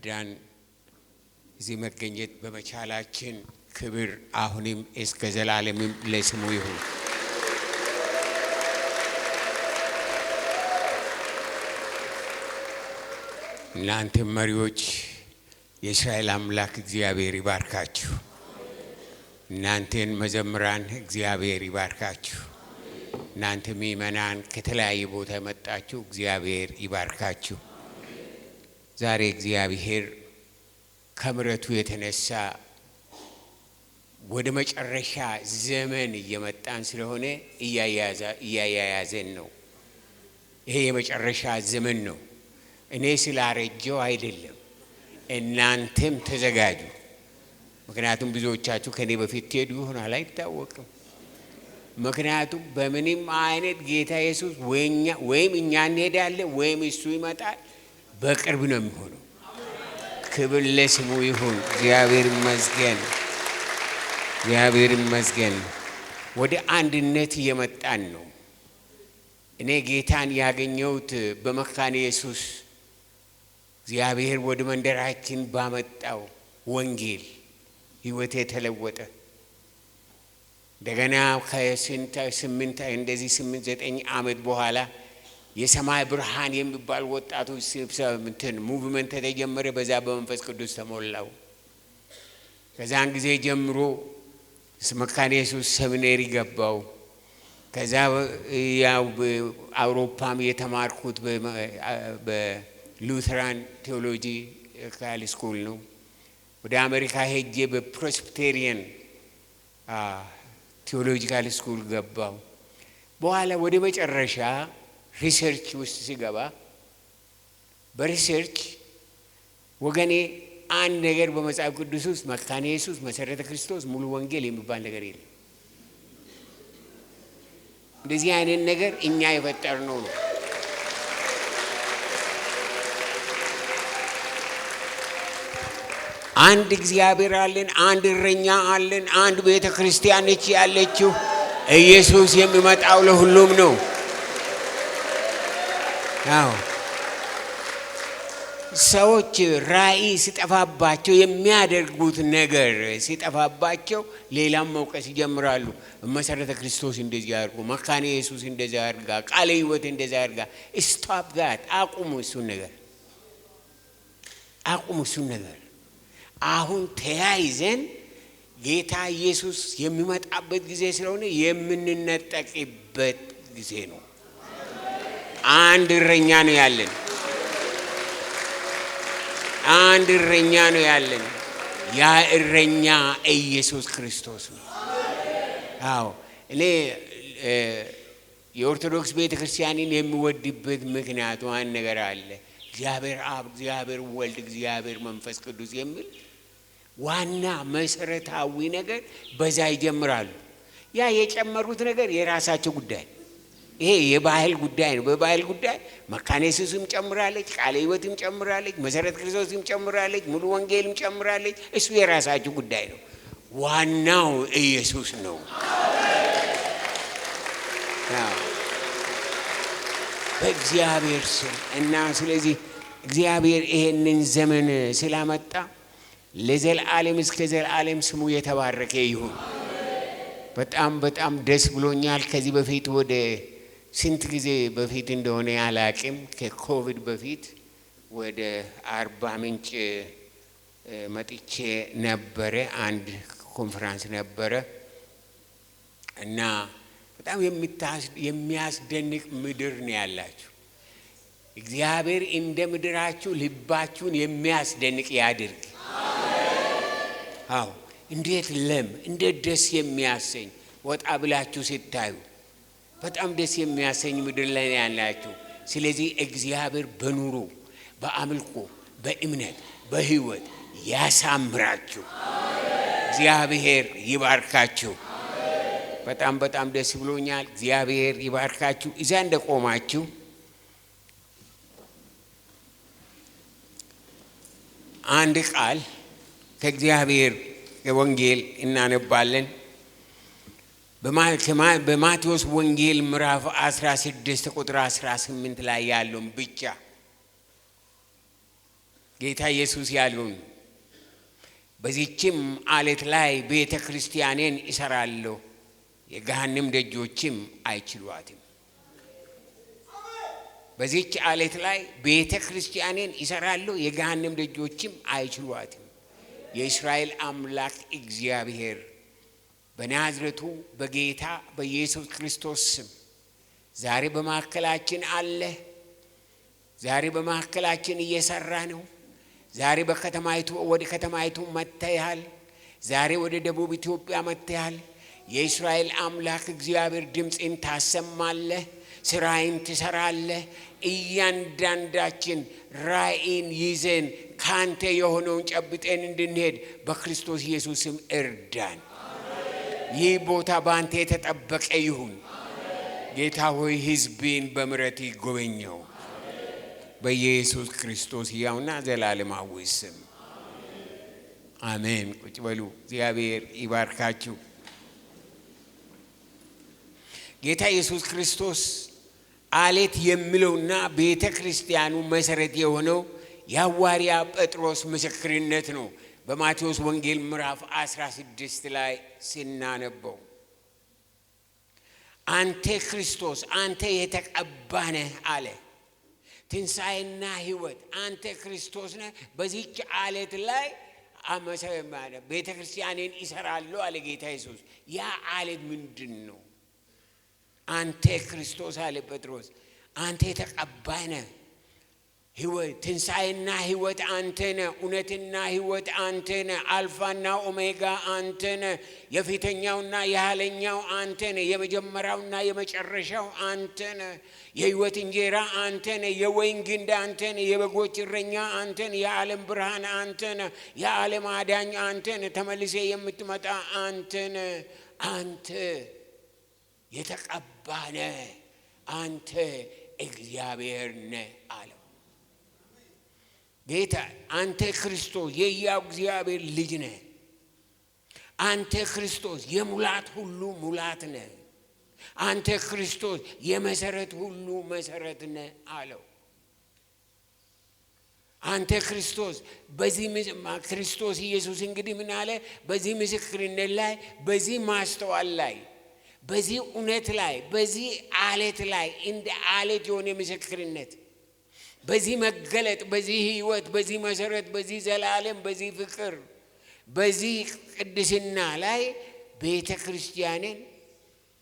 ስለረዳን እዚህ መገኘት በመቻላችን ክብር አሁንም እስከ ዘላለምም ለስሙ ይሁን። እናንተ መሪዎች የእስራኤል አምላክ እግዚአብሔር ይባርካችሁ። እናንተን መዘምራን እግዚአብሔር ይባርካችሁ። እናንተ ምእመናን ከተለያየ ቦታ የመጣችሁ እግዚአብሔር ይባርካችሁ። ዛሬ እግዚአብሔር ከምሕረቱ የተነሳ ወደ መጨረሻ ዘመን እየመጣን ስለሆነ እያያያዘን ነው። ይሄ የመጨረሻ ዘመን ነው። እኔ ስላረጀው አይደለም፣ እናንተም ተዘጋጁ። ምክንያቱም ብዙዎቻችሁ ከኔ በፊት ትሄዱ ይሆናል አይታወቅም። ምክንያቱም በምንም አይነት ጌታ ኢየሱስ ወይም እኛ እንሄዳለን ወይም እሱ ይመጣል፣ በቅርብ ነው የሚሆነው። ክብር ለስሙ ይሁን። እግዚአብሔር ይመስገን፣ እግዚአብሔር ይመስገን። ወደ አንድነት እየመጣን ነው። እኔ ጌታን ያገኘሁት በመካነ ኢየሱስ እግዚአብሔር ወደ መንደራችን ባመጣው ወንጌል ሕይወቴ ተለወጠ። እንደገና ከ8 9 ዓመት በኋላ የሰማይ ብርሃን የሚባል ወጣቶች ሙቭመንት ተጀመረ። በዛ በመንፈስ ቅዱስ ተሞላው። ከዛን ጊዜ ጀምሮ መካነ ኢየሱስ ሰሚናሪ ገባው። ከዛ ያው በአውሮፓም የተማርኩት በሉተራን ቴዎሎጂ ካል ስኩል ነው። ወደ አሜሪካ ሄጄ በፕሬስቢቴሪያን ቴዎሎጂካል ስኩል ገባው። በኋላ ወደ መጨረሻ ሪሰርች ውስጥ ሲገባ በሪሰርች ወገኔ አንድ ነገር በመጽሐፍ ቅዱስ ውስጥ መካነ ኢየሱስ፣ መሰረተ ክርስቶስ፣ ሙሉ ወንጌል የሚባል ነገር የለም። እንደዚህ አይነት ነገር እኛ የፈጠርነው ነው። አንድ እግዚአብሔር አለን፣ አንድ እረኛ አለን፣ አንድ ቤተ ክርስቲያን ነች ያለችው። ኢየሱስ የሚመጣው ለሁሉም ነው። አዎ ሰዎች ራእይ ሲጠፋባቸው የሚያደርጉት ነገር ሲጠፋባቸው ሌላም መውቀስ ይጀምራሉ። መሰረተ ክርስቶስ እንደዚህ አድርጎ፣ መካነ ኢየሱስ እንደዚህ አድርጋ፣ ቃለ ሕይወት እንደዚህ አድርጋ። ስቶፕ ዛት። አቁሙ እሱን ነገር፣ አቁሙ እሱን ነገር። አሁን ተያይዘን ጌታ ኢየሱስ የሚመጣበት ጊዜ ስለሆነ የምንነጠቅበት ጊዜ ነው። አንድ እረኛ ነው ያለን፣ አንድ እረኛ ነው ያለን። ያ እረኛ ኢየሱስ ክርስቶስ ነው። አዎ እኔ የኦርቶዶክስ ቤተክርስቲያንን የሚወድበት ምክንያቱ አንድ ነገር አለ። እግዚአብሔር አብ፣ እግዚአብሔር ወልድ፣ እግዚአብሔር መንፈስ ቅዱስ የሚል ዋና መሰረታዊ ነገር በዛ ይጀምራሉ። ያ የጨመሩት ነገር የራሳቸው ጉዳይ፣ ይሄ የባህል ጉዳይ ነው። በባህል ጉዳይ መካነ ኢየሱስም ጨምራለች፣ ቃለ ሕይወትም ጨምራለች፣ መሰረተ ክርስቶስም ጨምራለች፣ ሙሉ ወንጌልም ጨምራለች። እሱ የራሳቸው ጉዳይ ነው። ዋናው ኢየሱስ ነው። በእግዚአብሔር ስም እና ስለዚህ እግዚአብሔር ይሄንን ዘመን ስላመጣ ለዘላለም እስከ ዘላለም ስሙ የተባረከ ይሁን። በጣም በጣም ደስ ብሎኛል። ከዚህ በፊት ወደ ስንት ጊዜ በፊት እንደሆነ ያላቅም ከኮቪድ በፊት ወደ አርባ ምንጭ መጥቼ ነበረ። አንድ ኮንፈረንስ ነበረ እና በጣም የሚያስደንቅ ምድር ነው ያላችሁ። እግዚአብሔር እንደ ምድራችሁ ልባችሁን የሚያስደንቅ ያድርግ። አዎ እንዴት ለም እንዴት ደስ የሚያሰኝ ወጣ ብላችሁ ስታዩ በጣም ደስ የሚያሰኝ ምድር ላይ ያላችሁ። ስለዚህ እግዚአብሔር በኑሮ በአምልኮ በእምነት በሕይወት ያሳምራችሁ። እግዚአብሔር ይባርካችሁ። በጣም በጣም ደስ ብሎኛል። እግዚአብሔር ይባርካችሁ። እዛ እንደቆማችሁ አንድ ቃል ከእግዚአብሔር ወንጌል እናነባለን። በማቴዎስ ወንጌል ምዕራፍ 16 ቁጥር 18 ላይ ያለውን ብቻ ጌታ ኢየሱስ ያለውን በዚህችም አለት ላይ ቤተ ክርስቲያኔን እሰራለሁ የገሃነም ደጆችም አይችሏትም። በዚህች አለት ላይ ቤተ ክርስቲያኔን እሰራለሁ የገሃነም ደጆችም አይችሏትም። የእስራኤል አምላክ እግዚአብሔር በናዝሬቱ በጌታ በኢየሱስ ክርስቶስ ስም ዛሬ በማዕከላችን አለ። ዛሬ በማዕከላችን እየሰራ ነው። ዛሬ ወደ ከተማይቱ መጥተሃል። ዛሬ ወደ ደቡብ ኢትዮጵያ መጥተሃል። የእስራኤል አምላክ እግዚአብሔር ድምፅን ታሰማለህ፣ ስራይን ትሰራለህ። እያንዳንዳችን ራእይን ይዘን ካንተ የሆነውን ጨብጠን እንድንሄድ በክርስቶስ ኢየሱስ ስም እርዳን። ይህ ቦታ ባንተ የተጠበቀ ይሁን። ጌታ ሆይ ሕዝብን በምሕረት ጎበኘው በኢየሱስ ክርስቶስ ሕያውና ዘላለማዊ ስም አሜን። ቁጭ በሉ። እግዚአብሔር ይባርካችሁ። ጌታ ኢየሱስ ክርስቶስ አለት የሚለውና ቤተ ክርስቲያኑ መሰረት የሆነው የሐዋርያ ጴጥሮስ ምስክርነት ነው። በማቴዎስ ወንጌል ምዕራፍ 16 ላይ ሲናነበው አንተ ክርስቶስ አንተ የተቀባህ ነህ አለ። ትንሣኤና ሕይወት አንተ ክርስቶስ ነህ። በዚህች አለት ላይ ቤተ ክርስቲያኔን እሰራለሁ አለ ጌታ ኢየሱስ። ያ አለት ምንድን ነው? አንተ ክርስቶስ አለ ጴጥሮስ። አንተ የተቀባህ ነህ። ሕይወት ትንሣኤና ሕይወት አንተ ነህ። እውነትና ሕይወት አንተ ነህ። አልፋና ኦሜጋ አንተ ነህ። የፊተኛውና የኋለኛው አንተ ነህ። የመጀመሪያውና የመጨረሻው አንተ ነህ። የሕይወት እንጀራ አንተ ነህ። የወይን ግንድ አንተ ነህ። የበጎች እረኛ አንተ ነህ። የዓለም ብርሃን አንተ ነህ። የዓለም አዳኝ አንተ ነህ። ተመልሰ የምትመጣ አንተ ነህ። አንተ የተቀባህ ነህ። አንተ እግዚአብሔር ነህ አለው ጌታ። አንተ ክርስቶስ የሕያው እግዚአብሔር ልጅ ነህ። አንተ ክርስቶስ የሙላት ሁሉ ሙላት ነህ። አንተ ክርስቶስ የመሰረት ሁሉ መሰረት ነህ አለው። አንተ ክርስቶስ በዚህ ክርስቶስ ኢየሱስ እንግዲህ ምን አለ? በዚህ ምስክርነት ላይ፣ በዚህ ማስተዋል ላይ፣ በዚህ እውነት ላይ፣ በዚህ አለት ላይ እንደ አለት የሆነ ምስክርነት፣ በዚህ መገለጥ፣ በዚህ ሕይወት፣ በዚህ መሰረት፣ በዚህ ዘላለም፣ በዚህ ፍቅር፣ በዚህ ቅድስና ላይ ቤተ ክርስቲያንን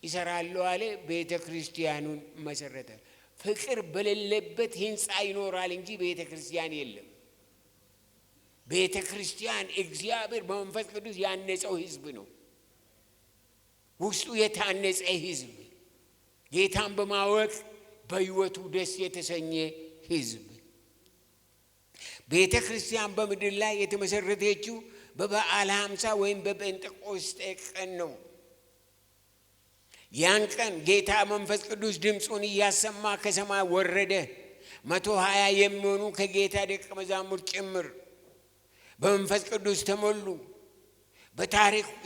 ይሰራለሁ አለ። ቤተ ክርስቲያኑን መሰረተ። ፍቅር በሌለበት ሕንፃ ይኖራል እንጂ ቤተ ክርስቲያን የለም። ቤተ ክርስቲያን እግዚአብሔር በመንፈስ ቅዱስ ያነጸው ሕዝብ ነው። ውስጡ የታነጸ ሕዝብ፣ ጌታን በማወቅ በሕይወቱ ደስ የተሰኘ ሕዝብ። ቤተ ክርስቲያን በምድር ላይ የተመሰረተችው በበዓለ ሃምሳ ወይም በጴንጤቆስጤ ቀን ነው። ያን ቀን ጌታ መንፈስ ቅዱስ ድምፁን እያሰማ ከሰማይ ወረደ። 120 የሚሆኑ ከጌታ ደቀ መዛሙርት ጭምር በመንፈስ ቅዱስ ተሞሉ።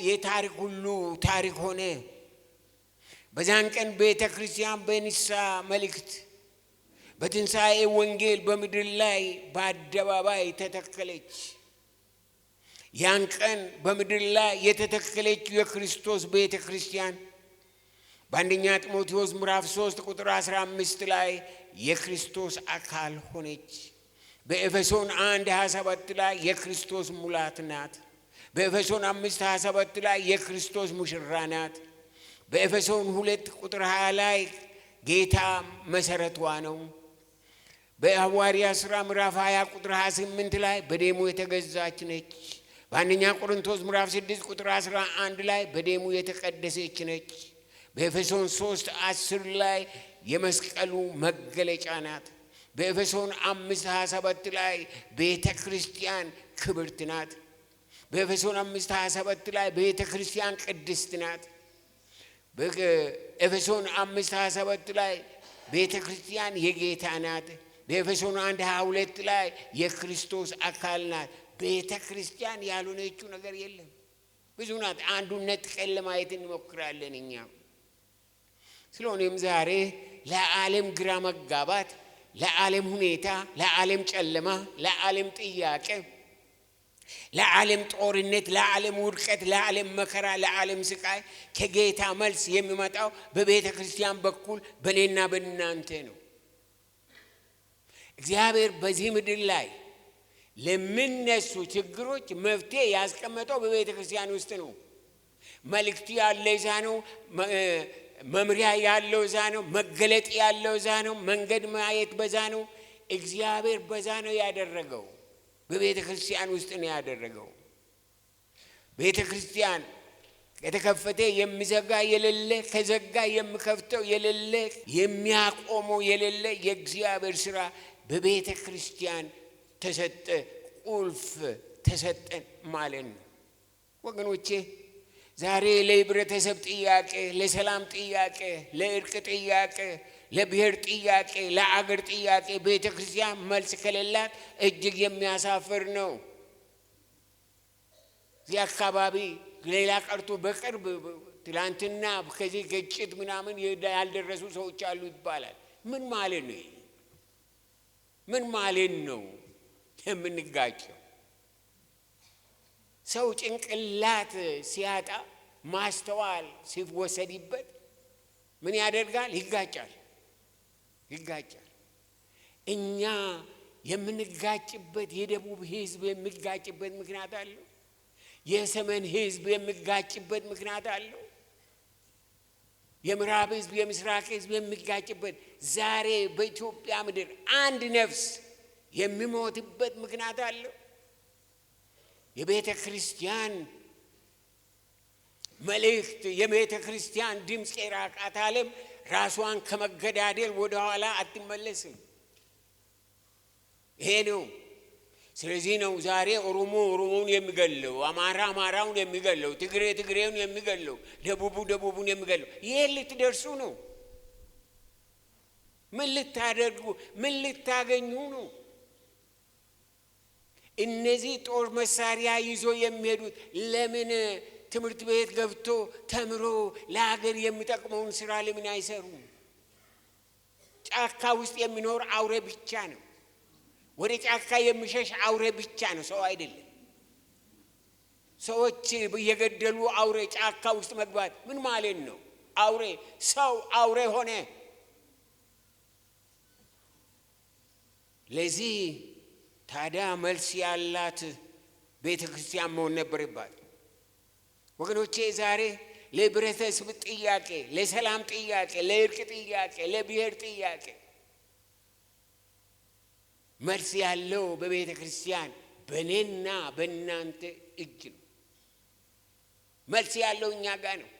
የታሪክ ሁሉ ታሪክ ሆነ። በዛን ቀን ቤተ ክርስቲያን በንስሐ መልእክት በትንሣኤ ወንጌል በምድር ላይ በአደባባይ ተተከለች። ያን ቀን በምድር ላይ የተተከለችው የክርስቶስ ቤተ ክርስቲያን በአንደኛ ጢሞቴዎስ ምዕራፍ 3 ቁጥር 15 ላይ የክርስቶስ አካል ሆነች። በኤፌሶን 1:27 ላይ የክርስቶስ ሙላት ናት። በኤፌሶን 5:27 ላይ የክርስቶስ ሙሽራ ናት። በኤፌሶን 2 ቁጥር 20 ላይ ጌታ መሰረቷ ነው። በሐዋርያት ሥራ ምዕራፍ 20 ቁጥር 28 ላይ በደሙ የተገዛች ነች። በአንደኛ ቆሮንቶስ ምዕራፍ 6 ቁጥር 11 ላይ በደሙ የተቀደሰች ነች። በኤፌሶን 3:10 ላይ የመስቀሉ መገለጫ ናት። በኤፌሶን 5:27 ላይ ቤተ ክርስቲያን ክብርት ናት። በኤፌሶን 5:27 ላይ ቤተ ክርስቲያን ቅድስት ናት። በኤፌሶን 5:27 ላይ ቤተ ክርስቲያን የጌታ ናት። በኤፌሶን 1:22 ላይ የክርስቶስ አካል ናት። ቤተ ክርስቲያን ያልሆነችው ነገር የለም። ብዙ ናት። አንዱን ነጥቀን ለማየት እንሞክራለን እኛ። ስለሆነም ዛሬ ለዓለም ግራ መጋባት ለዓለም ሁኔታ፣ ለዓለም ጨለማ፣ ለዓለም ጥያቄ፣ ለዓለም ጦርነት፣ ለዓለም ውድቀት፣ ለዓለም መከራ፣ ለዓለም ስቃይ ከጌታ መልስ የሚመጣው በቤተ ክርስቲያን በኩል በእኔና በእናንተ ነው። እግዚአብሔር በዚህ ምድር ላይ ለሚነሱ ችግሮች መፍትሄ ያስቀመጠው በቤተ ክርስቲያን ውስጥ ነው። መልእክቱ ያለ እዛ ነው። መምሪያ ያለው እዛ ነው። መገለጥ ያለው እዛ ነው። መንገድ ማየት በዛ ነው። እግዚአብሔር በዛ ነው ያደረገው። በቤተ ክርስቲያን ውስጥ ነው ያደረገው። ቤተ ክርስቲያን ከተከፈተ የሚዘጋ የሌለ፣ ከዘጋ የሚከፍተው የሌለ፣ የሚያቆመው የሌለ የእግዚአብሔር ሥራ በቤተ ክርስቲያን ተሰጠ። ቁልፍ ተሰጠን ማለት ነው ወገኖቼ። ዛሬ ለህብረተሰብ ጥያቄ፣ ለሰላም ጥያቄ፣ ለእርቅ ጥያቄ፣ ለብሔር ጥያቄ፣ ለአገር ጥያቄ ቤተ ክርስቲያን መልስ ከሌላት እጅግ የሚያሳፍር ነው። እዚህ አካባቢ ሌላ ቀርቶ በቅርብ ትላንትና ከዚህ ግጭት ምናምን ያልደረሱ ሰዎች አሉ ይባላል። ምን ማለት ነው? ምን ማለት ነው የምንጋጨው? ሰው ጭንቅላት ሲያጣ ማስተዋል ሲወሰድበት ምን ያደርጋል? ይጋጫል። እኛ የምንጋጭበት የደቡብ ህዝብ የሚጋጭበት ምክንያት አለው። የሰሜን ህዝብ የሚጋጭበት ምክንያት አለው። የምዕራብ ህዝብ፣ የምስራቅ ህዝብ የሚጋጭበት፣ ዛሬ በኢትዮጵያ ምድር አንድ ነፍስ የሚሞትበት ምክንያት አለው። የቤተ ክርስቲያን መልእክት፣ የቤተ ክርስቲያን ድምፅ የራቃት ዓለም ራሷን ከመገዳደል ወደ ኋላ አትመለስም። ይሄ ነው። ስለዚህ ነው ዛሬ ኦሮሞ ኦሮሞውን የሚገለው፣ አማራ አማራውን የሚገለው፣ ትግሬ ትግሬውን የሚገለው፣ ደቡቡ ደቡቡን የሚገለው። ይሄ ልትደርሱ ነው? ምን ልታደርጉ፣ ምን ልታገኙ ነው? እነዚህ ጦር መሳሪያ ይዞ የሚሄዱት ለምን ትምህርት ቤት ገብቶ ተምሮ ለሀገር የሚጠቅመውን ስራ ለምን አይሰሩም? ጫካ ውስጥ የሚኖር አውሬ ብቻ ነው። ወደ ጫካ የሚሸሽ አውሬ ብቻ ነው፣ ሰው አይደለም። ሰዎች እየገደሉ አውሬ ጫካ ውስጥ መግባት ምን ማለት ነው? አውሬ ሰው አውሬ ሆነ። ለዚህ ታዲያ መልስ ያላት ቤተ ክርስቲያን መሆን ነበረባት ወገኖቼ። ዛሬ ለህብረተሰብ ጥያቄ፣ ለሰላም ጥያቄ፣ ለእርቅ ጥያቄ፣ ለብሔር ጥያቄ መልስ ያለው በቤተ ክርስቲያን በእኔና በእናንተ እጅ ነው። መልስ ያለው እኛ ጋር ነው።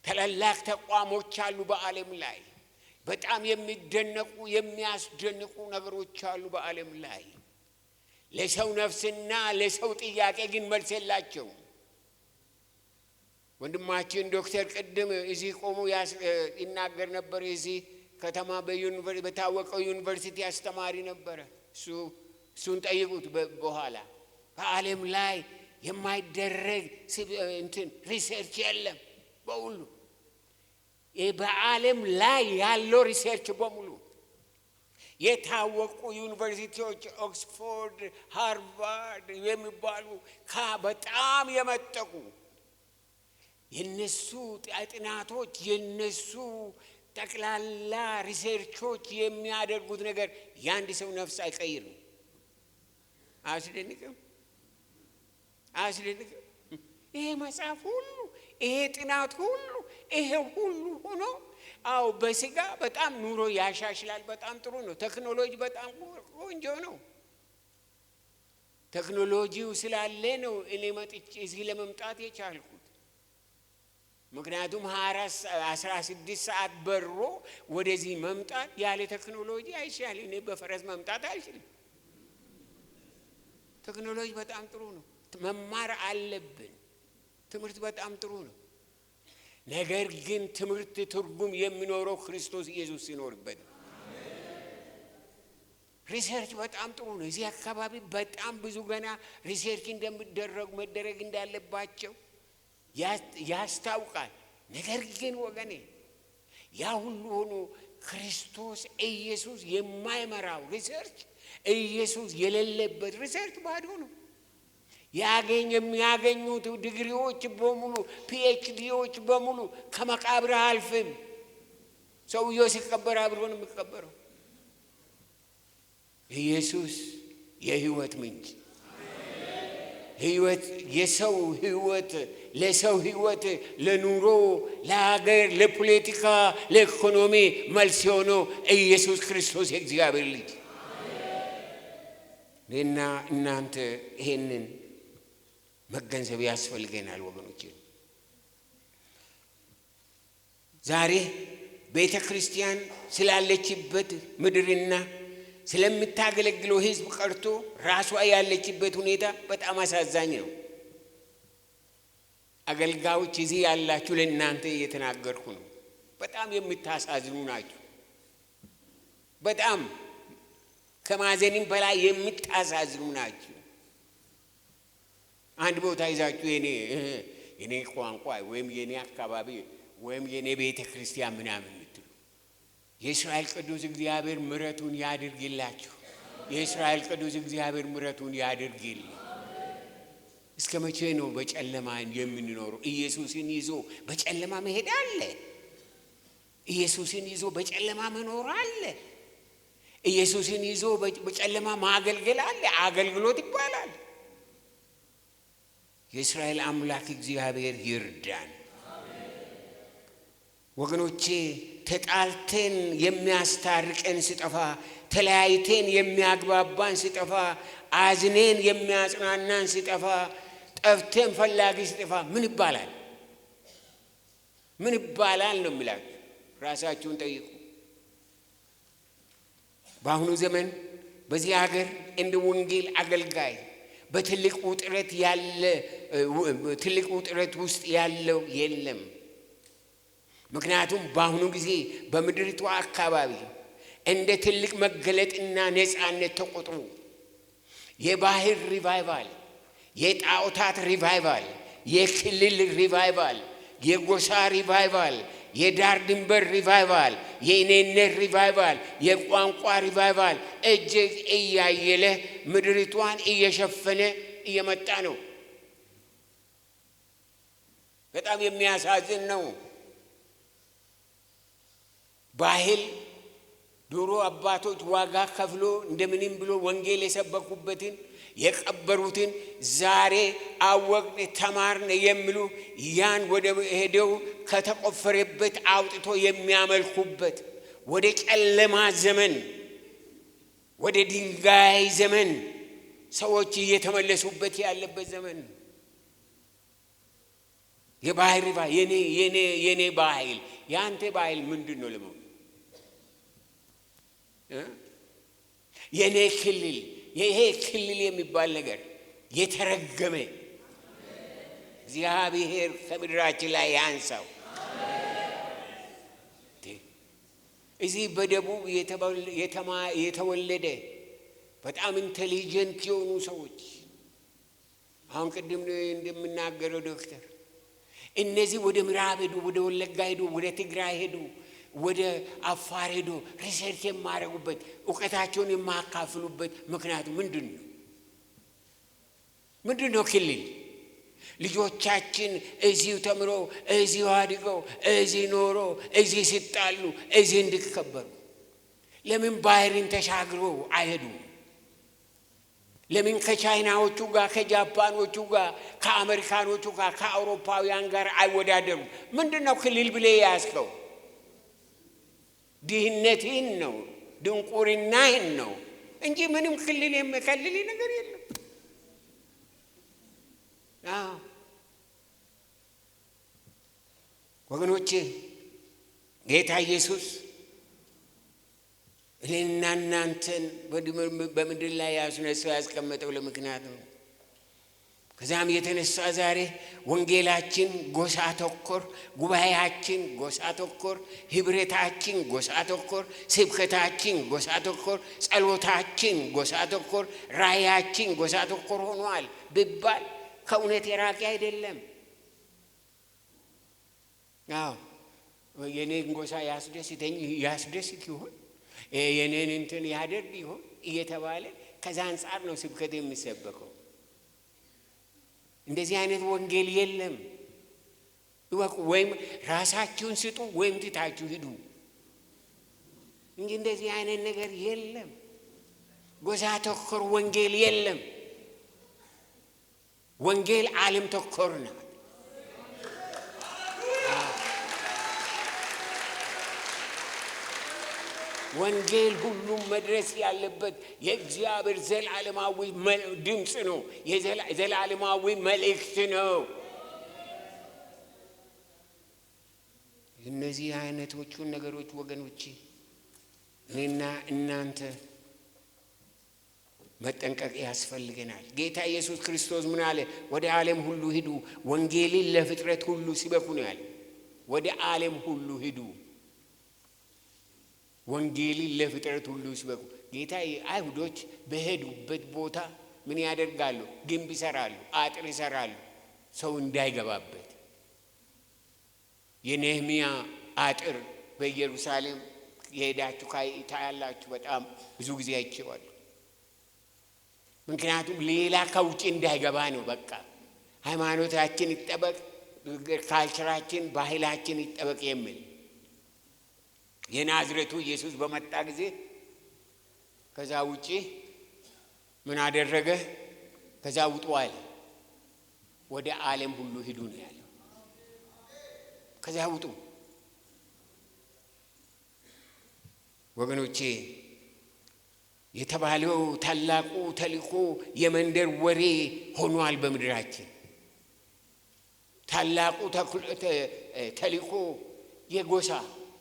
ታላላቅ ተቋሞች አሉ በዓለም ላይ። በጣም የሚደነቁ የሚያስደንቁ ነገሮች አሉ በዓለም ላይ። ለሰው ነፍስና ለሰው ጥያቄ ግን መልስ የላቸውም። ወንድማችን ዶክተር ቅድም እዚህ ቆሞ ይናገር ነበር። እዚህ ከተማ በታወቀው ዩኒቨርሲቲ አስተማሪ ነበረ። እሱን ጠይቁት በኋላ። በዓለም ላይ የማይደረግ ሪሰርች የለም በሁሉ። በዓለም ላይ ያለው ሪሰርች በሙሉ የታወቁ ዩኒቨርሲቲዎች ኦክስፎርድ፣ ሃርቫርድ የሚባሉ በጣም የመጠቁ የነሱ ጥናቶች የነሱ ጠቅላላ ሪሰርቾች የሚያደርጉት ነገር የአንድ ሰው ነፍስ አይቀይርም። አያስደንቅም? ይሄ መጽሐፍ ሁሉ፣ ይሄ ጥናት ሁሉ፣ ይሄ ሁሉ ሆኖ አዎ በስጋ በጣም ኑሮ ያሻሽላል። በጣም ጥሩ ነው። ቴክኖሎጂ በጣም ቆንጆ ነው። ቴክኖሎጂው ስላለ ነው እኔ መጥቼ እዚህ ለመምጣት የቻልኩት። ምክንያቱም 16 ሰዓት በሮ ወደዚህ መምጣት ያለ ቴክኖሎጂ አይቻልም። እኔ በፈረስ መምጣት አልችልም። ቴክኖሎጂ በጣም ጥሩ ነው። መማር አለብን። ትምህርት በጣም ጥሩ ነው። ነገር ግን ትምህርት ትርጉም የሚኖረው ክርስቶስ ኢየሱስ ሲኖርበት። ሪሰርች በጣም ጥሩ ነው። እዚህ አካባቢ በጣም ብዙ ገና ሪሰርች መደረግ እንዳለባቸው ያስታውቃል። ነገር ግን ወገኔ ያ ሁሉ ሆኖ ክርስቶስ ኢየሱስ የማይመራው ሪሰርች፣ ኢየሱስ የሌለበት ሪሰርች ባዶ ነው። የሚያገኙት ዲግሪዎች በሙሉ ፒኤችዲዎች በሙሉ ከመቃብር አልፍም። ሰውየው ሲቀበር አብሮ ነው የሚቀበረው። ኢየሱስ የህይወት ምንጭ፣ ህይወት፣ የሰው ህይወት፣ ለሰው ህይወት፣ ለኑሮ፣ ለሀገር፣ ለፖለቲካ፣ ለኢኮኖሚ መልስ የሆነው ኢየሱስ ክርስቶስ የእግዚአብሔር ልጅ። እና እናንተ ይሄንን መገንዘብ ያስፈልገናል ወገኖቼ። ዛሬ ቤተ ክርስቲያን ስላለችበት ምድርና ስለምታገለግለው ህዝብ ቀርቶ ራሷ ያለችበት ሁኔታ በጣም አሳዛኝ ነው። አገልጋዮች እዚህ ያላችሁ ለእናንተ እየተናገርኩ ነው። በጣም የምታሳዝኑ ናችሁ። በጣም ከማዘንም በላይ የምታሳዝኑ ናችሁ። አንድ ቦታ ይዛችሁ የኔ ቋንቋ ወይም የኔ አካባቢ ወይም የኔ ቤተ ክርስቲያን ምናምን የምትሉ የእስራኤል ቅዱስ እግዚአብሔር ምሕረቱን ያድርግላችሁ። የእስራኤል ቅዱስ እግዚአብሔር ምሕረቱን ያድርግል። እስከ መቼ ነው በጨለማ የምንኖረው? ኢየሱስን ይዞ በጨለማ መሄድ አለ። ኢየሱስን ይዞ በጨለማ መኖር አለ። ኢየሱስን ይዞ በጨለማ ማገልገል አለ። አገልግሎት ይባላል። የእስራኤል አምላክ እግዚአብሔር ይርዳን። ወገኖቼ ተጣልተን የሚያስታርቀን ሲጠፋ፣ ተለያይተን የሚያግባባን ሲጠፋ፣ አዝነን የሚያጽናናን ሲጠፋ፣ ጠፍተን ፈላጊ ሲጠፋ ምን ይባላል? ምን ይባላል ነው የሚላችሁ? ራሳችሁን ጠይቁ። በአሁኑ ዘመን በዚህ ሀገር እንደ ወንጌል አገልጋይ በትልቅ ውጥረት ውስጥ ያለው የለም። ምክንያቱም በአሁኑ ጊዜ በምድሪቷ አካባቢ እንደ ትልቅ መገለጥና ነፃነት ተቆጥሮ የባህል ሪቫይቫል፣ የጣዖታት ሪቫይቫል፣ የክልል ሪቫይቫል፣ የጎሳ ሪቫይቫል፣ የዳር ድንበር ሪቫይቫል፣ የእኔነት ሪቫይቫል፣ የቋንቋ ሪቫይቫል እጅግ እያየለ ምድሪቷን እየሸፈነ እየመጣ ነው። በጣም የሚያሳዝን ነው። ባህል ድሮ አባቶች ዋጋ ከፍሎ እንደምንም ብሎ ወንጌል የሰበኩበትን የቀበሩትን ዛሬ አወቅን ተማርን የሚሉ ያን ወደ ሄደው ከተቆፈረበት አውጥቶ የሚያመልኩበት ወደ ጨለማ ዘመን፣ ወደ ድንጋይ ዘመን ሰዎች እየተመለሱበት ያለበት ዘመን። የባህል የኔ ባህል ያንተ ባህል ምንድን ነው? ለምን የኔ ክልል፣ ይሄ ክልል የሚባል ነገር የተረገመ እግዚአብሔር ከምድራችን ላይ ያንሳው። እዚህ በደቡብ የተወለደ በጣም ኢንቴሊጀንት የሆኑ ሰዎች አሁን ቅድም እንደምናገረው ዶክተር እነዚህ ወደ ምዕራብ ሄዱ፣ ወደ ወለጋ ሄዱ፣ ወደ ትግራይ ሄዱ፣ ወደ አፋር ሄዱ። ሪሰርች የማያደርጉበት እውቀታቸውን የማያካፍሉበት ምክንያቱ ምንድን ነው? ምንድን ነው? ክልል ልጆቻችን እዚሁ ተምሮ እዚሁ አድገው እዚህ ኖሮ እዚህ ሲጣሉ እዚህ እንዲከበሩ ለምን ባህርን ተሻግሮ አይሄዱም? ለምን ከቻይናዎቹ ጋር ከጃፓኖቹ ጋር ከአሜሪካኖቹ ጋር ከአውሮፓውያን ጋር አይወዳደሩም? ምንድነው ክልል ብለህ ያዝከው? ድህነትን ነው ድንቁርናን ነው እንጂ ምንም ክልል የሚከልል ነገር የለም። ወገኖቼ ጌታ ኢየሱስ እኔና እናንተን በምድር ላይ ያስቀመጠው ለምክንያት ነው። ከዛም የተነሳ ዛሬ ወንጌላችን ጎሳ ተኮር፣ ጉባኤያችን ጎሳ ተኮር፣ ህብረታችን ጎሳ ተኮር፣ ስብከታችን ጎሳ ተኮር፣ ጸሎታችን ጎሳ ተኮር፣ ራእያችን ጎሳ ተኮር ሆኗል ቢባል ከእውነት የራቀ አይደለም። የኔን ጎሳ ያስደስት ይሆን የኔን እንትን ያደርግ ይሆን እየተባለ ከዛ አንጻር ነው ስብከት የሚሰበከው። እንደዚህ አይነት ወንጌል የለም። ወይም ራሳችሁን ስጡ ወይም ትታችሁ ሂዱ እንጂ እንደዚህ አይነት ነገር የለም። ጎሳ ተኮር ወንጌል የለም። ወንጌል ዓለም ተኮር ነው። ወንጌል ሁሉም መድረስ ያለበት የእግዚአብሔር ዘላለማዊ ድምፅ ነው። የዘላለማዊ መልእክት ነው። እነዚህ አይነቶቹን ነገሮች ወገኖቼ እኔና እናንተ መጠንቀቅ ያስፈልገናል። ጌታ ኢየሱስ ክርስቶስ ምን አለ? ወደ ዓለም ሁሉ ሂዱ ወንጌልን ለፍጥረት ሁሉ ስበኩ ነው ያለ። ወደ ዓለም ሁሉ ሂዱ ወንጌልን ለፍጥረት ሁሉ ስበኩ። ጌታ አይሁዶች በሄዱበት ቦታ ምን ያደርጋሉ? ግንብ ይሰራሉ፣ አጥር ይሰራሉ ሰው እንዳይገባበት። የነህምያ አጥር በኢየሩሳሌም የሄዳችሁ ታያላችሁ። በጣም ብዙ ጊዜ አይቼዋለሁ። ምክንያቱም ሌላ ከውጭ እንዳይገባ ነው። በቃ ሃይማኖታችን ይጠበቅ፣ ካልቸራችን ባህላችን ይጠበቅ የሚል የናዝሬቱ ኢየሱስ በመጣ ጊዜ ከዛ ውጪ ምን አደረገ? ከዛ ውጡ አለ። ወደ ዓለም ሁሉ ሂዱ ነው ያለው። ከዛ ውጡ ወገኖቼ። የተባለው ታላቁ ተልእኮ የመንደር ወሬ ሆኗል በምድራችን። ታላቁ ተልእኮ የጎሳ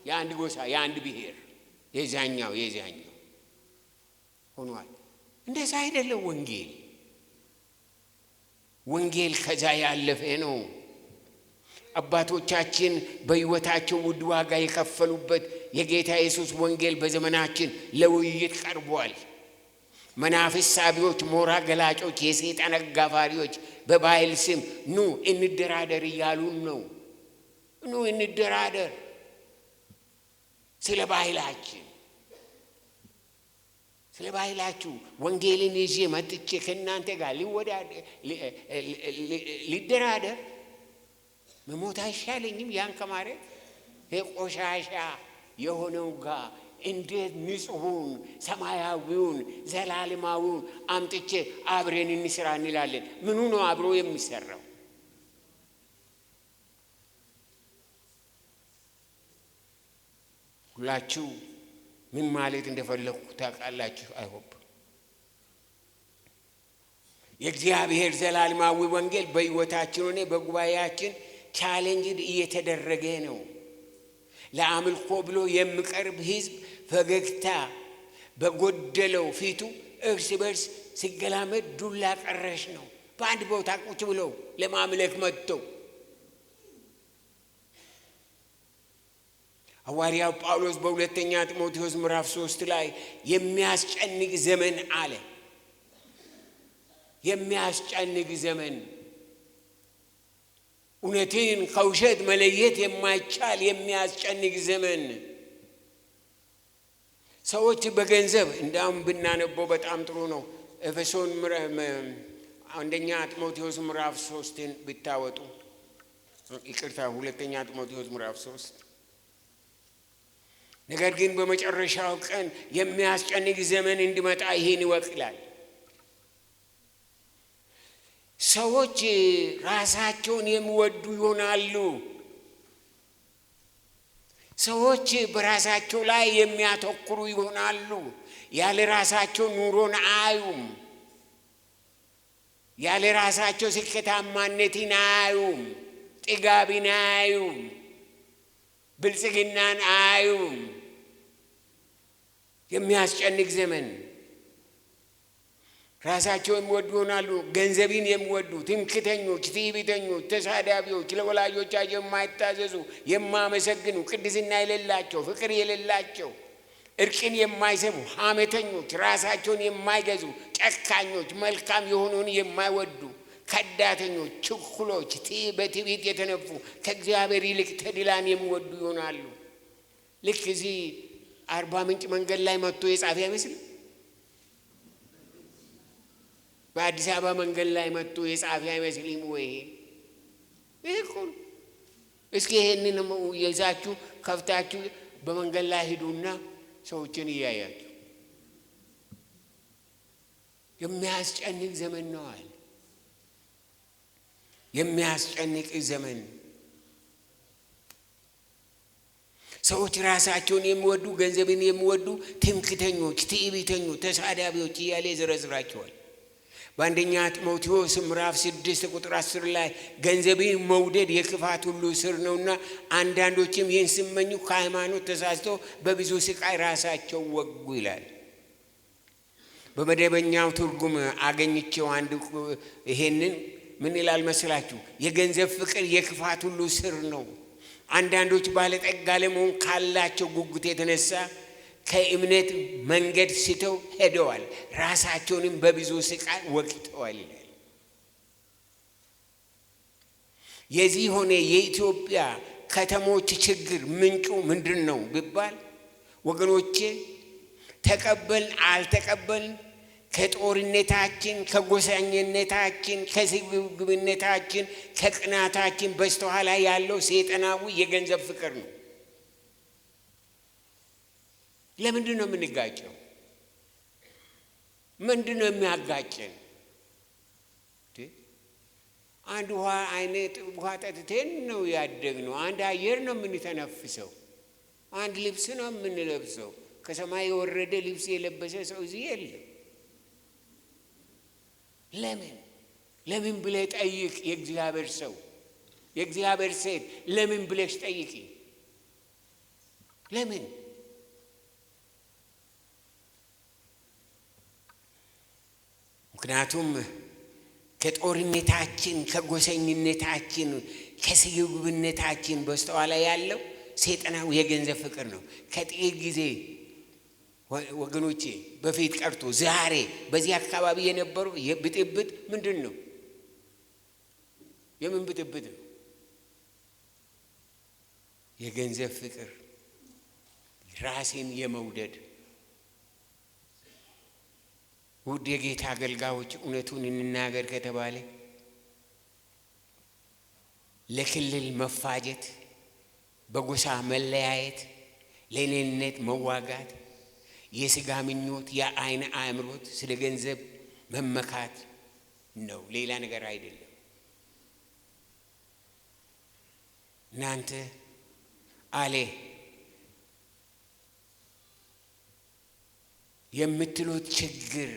የአንድ ጎሳ የአንድ ብሔር የዛኛው ሆኗል። እንደዛ አይደለም ወንጌል። ወንጌል ከዛ ያለፈ ነው። አባቶቻችን በሕይወታቸው ውድ ዋጋ የከፈሉበት የጌታ ኢየሱስ ወንጌል በዘመናችን ለውይይት ቀርቧል። መናፍስት ሳቢዎች፣ ሞራ ገላጮች፣ የሰይጣን አጋፋሪዎች በባህል ስም ኑ እንደራደር እያሉን ነው። ኑ እንደራደር ስለ ባህላችን፣ ስለ ባህላችሁ ወንጌልን ይዤ መጥቼ ከእናንተ ጋር ሊደራደር መሞት አይሻለኝም? ያን ከማለት ቆሻሻ የሆነው ጋር እንዴት ንጹሑን ሰማያዊውን ዘላለማዊውን አምጥቼ አብረን እንስራ እንላለን? ምኑ ነው አብሮ የሚሰራው? ሁላችሁ ምን ማለት እንደፈለኩ ታውቃላችሁ። አይሆን የእግዚአብሔር ዘላለማዊ ወንጌል በሕይወታችን ሆነ በጉባኤያችን ቻሌንጅ እየተደረገ ነው። ለአምልኮ ብሎ የሚቀርብ ሕዝብ ፈገግታ በጎደለው ፊቱ እርስ በርስ ሲገላመድ ዱላ ቀረሽ ነው። በአንድ ቦታ ቁጭ ብለው ለማምለክ መጥተው ሐዋርያው ጳውሎስ በሁለተኛ ጢሞቴዎስ ምዕራፍ 3 ላይ የሚያስጨንቅ ዘመን አለ። የሚያስጨንቅ ዘመን፣ እውነትን ከውሸት መለየት የማይቻል የሚያስጨንቅ ዘመን። ሰዎች በገንዘብ እንዳውም ብናነበው በጣም ጥሩ ነው። ኤፌሶን አንደኛ ጢሞቴዎስ ምዕራፍ 3ን ብታወጡ፣ ይቅርታ ሁለተኛ ጢሞቴዎስ ምዕራፍ 3 ነገር ግን በመጨረሻው ቀን የሚያስጨንቅ ዘመን እንዲመጣ ይህን ይወቅ ይላል። ሰዎች ራሳቸውን የሚወዱ ይሆናሉ። ሰዎች በራሳቸው ላይ የሚያተኩሩ ይሆናሉ። ያለ ራሳቸው ኑሮን አያዩም። ያለ ራሳቸው ስኬታማነትን አያዩም። ጥጋብን አያዩም። ብልጽግናን አያዩም። የሚያስጨንቅ ዘመን። ራሳቸው የሚወዱ ይሆናሉ። ገንዘብን የሚወዱ፣ ትምክህተኞች፣ ትዕቢተኞች፣ ተሳዳቢዎች፣ ለወላጆቻቸው የማይታዘዙ፣ የማመሰግኑ፣ ቅድስና የሌላቸው፣ ፍቅር የሌላቸው፣ እርቅን የማይሰሙ፣ ሐሜተኞች፣ ራሳቸውን የማይገዙ፣ ጨካኞች፣ መልካም የሆኑን የማይወዱ፣ ከዳተኞች፣ ችኩሎች፣ በትዕቢት የተነፉ ከእግዚአብሔር ይልቅ ተድላን የሚወዱ ይሆናሉ። ልክ እዚህ አርባ ምንጭ መንገድ ላይ መጥቶ የጻፈ አይመስልም? በአዲስ አበባ መንገድ ላይ መጥቶ የጻፈ አይመስልም ወይ? ይሄ እኮ ነው። እስኪ ይሄንን ይዛችሁ ከፍታችሁ በመንገድ ላይ ሂዱና ሰዎችን እያያችሁ የሚያስጨንቅ ዘመን ነው አለ። የሚያስጨንቅ ዘመን። ሰዎች ራሳቸውን የሚወዱ፣ ገንዘብን የሚወዱ፣ ትምክተኞች፣ ትዕቢተኞች፣ ተሳዳቢዎች እያለ ይዘረዝራቸዋል። በአንደኛ ጢሞቴዎስ ምዕራፍ 6 ቁጥር 10 ላይ ገንዘብን መውደድ የክፋት ሁሉ ስር ነውና አንዳንዶችም ይህን ሲመኙ ከሃይማኖት ተሳስተው በብዙ ስቃይ ራሳቸው ወጉ ይላል። በመደበኛው ትርጉም አገኝቼው አንድ ይሄንን ምን ይላል መስላችሁ? የገንዘብ ፍቅር የክፋት ሁሉ ስር ነው። አንዳንዶች ባለጠጋ ለመሆን ካላቸው ጉጉት የተነሳ ከእምነት መንገድ ስተው ሄደዋል፣ ራሳቸውንም በብዙ ስቃይ ወቅተዋል ይላል። የዚህ ሆነ የኢትዮጵያ ከተሞች ችግር ምንጩ ምንድን ነው ቢባል ወገኖቼ፣ ተቀበልን አልተቀበልን፣ ከጦርነታችን፣ ከጎሰኝነታችን፣ ከስግብግብነታችን፣ ከቅናታችን በስተኋላ ያለው ሰይጣናዊ የገንዘብ ፍቅር ነው። ለምንድን ነው የምንጋጨው? ምንድን ነው የሚያጋጨን? አንድ ውሃ ጠጥተን ነው ያደግነው። አንድ አየር ነው የምንተነፍሰው። አንድ ልብስ ነው የምንለብሰው። ከሰማይ የወረደ ልብስ የለበሰ ሰው እዚህ የለም። ለምን ብለህ ጠይቅ። የእግዚአብሔር ሰው፣ የእግዚአብሔር ሴት ለምን ብለሽ ጠይቂ። ለምን? ምክንያቱም ከጦርነታችን፣ ከጎሰኝነታችን፣ ከስግብግብነታችን በስተኋላ ያለው ሰይጣናዊ የገንዘብ ፍቅር ነው። ከጥቂት ጊዜ ወገኖቼ በፊት ቀርቶ ዛሬ በዚህ አካባቢ የነበረው ብጥብጥ ምንድን ነው? የምን ብጥብጥ ነው? የገንዘብ ፍቅር፣ ራስን የመውደድ። ውድ የጌታ አገልጋዮች እውነቱን እንናገር ከተባለ ለክልል መፋጀት፣ በጎሳ መለያየት፣ ለእኔነት መዋጋት፣ የሥጋ ምኞት፣ የዓይን አእምሮት፣ ስለ ገንዘብ መመካት ነው፣ ሌላ ነገር አይደለም። እናንተ አለ የምትሉት ችግር፣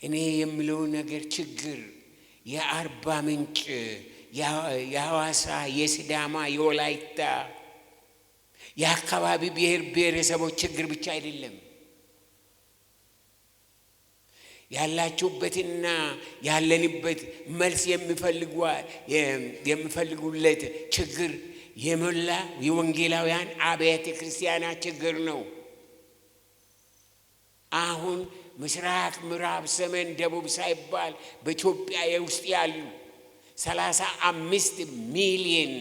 እኔ የምለው ነገር ችግር የአርባ ምንጭ፣ የሐዋሳ፣ የሲዳማ፣ የወላይታ የአካባቢ ብሔር ብሔረሰቦች ችግር ብቻ አይደለም። ያላችሁበትና ያለንበት መልስ የሚፈልጉለት ችግር የሞላ የወንጌላውያን አብያተ ክርስቲያናት ችግር ነው። አሁን ምስራቅ፣ ምዕራብ፣ ሰሜን፣ ደቡብ ሳይባል በኢትዮጵያ ውስጥ ያሉ 35 ሚሊዮን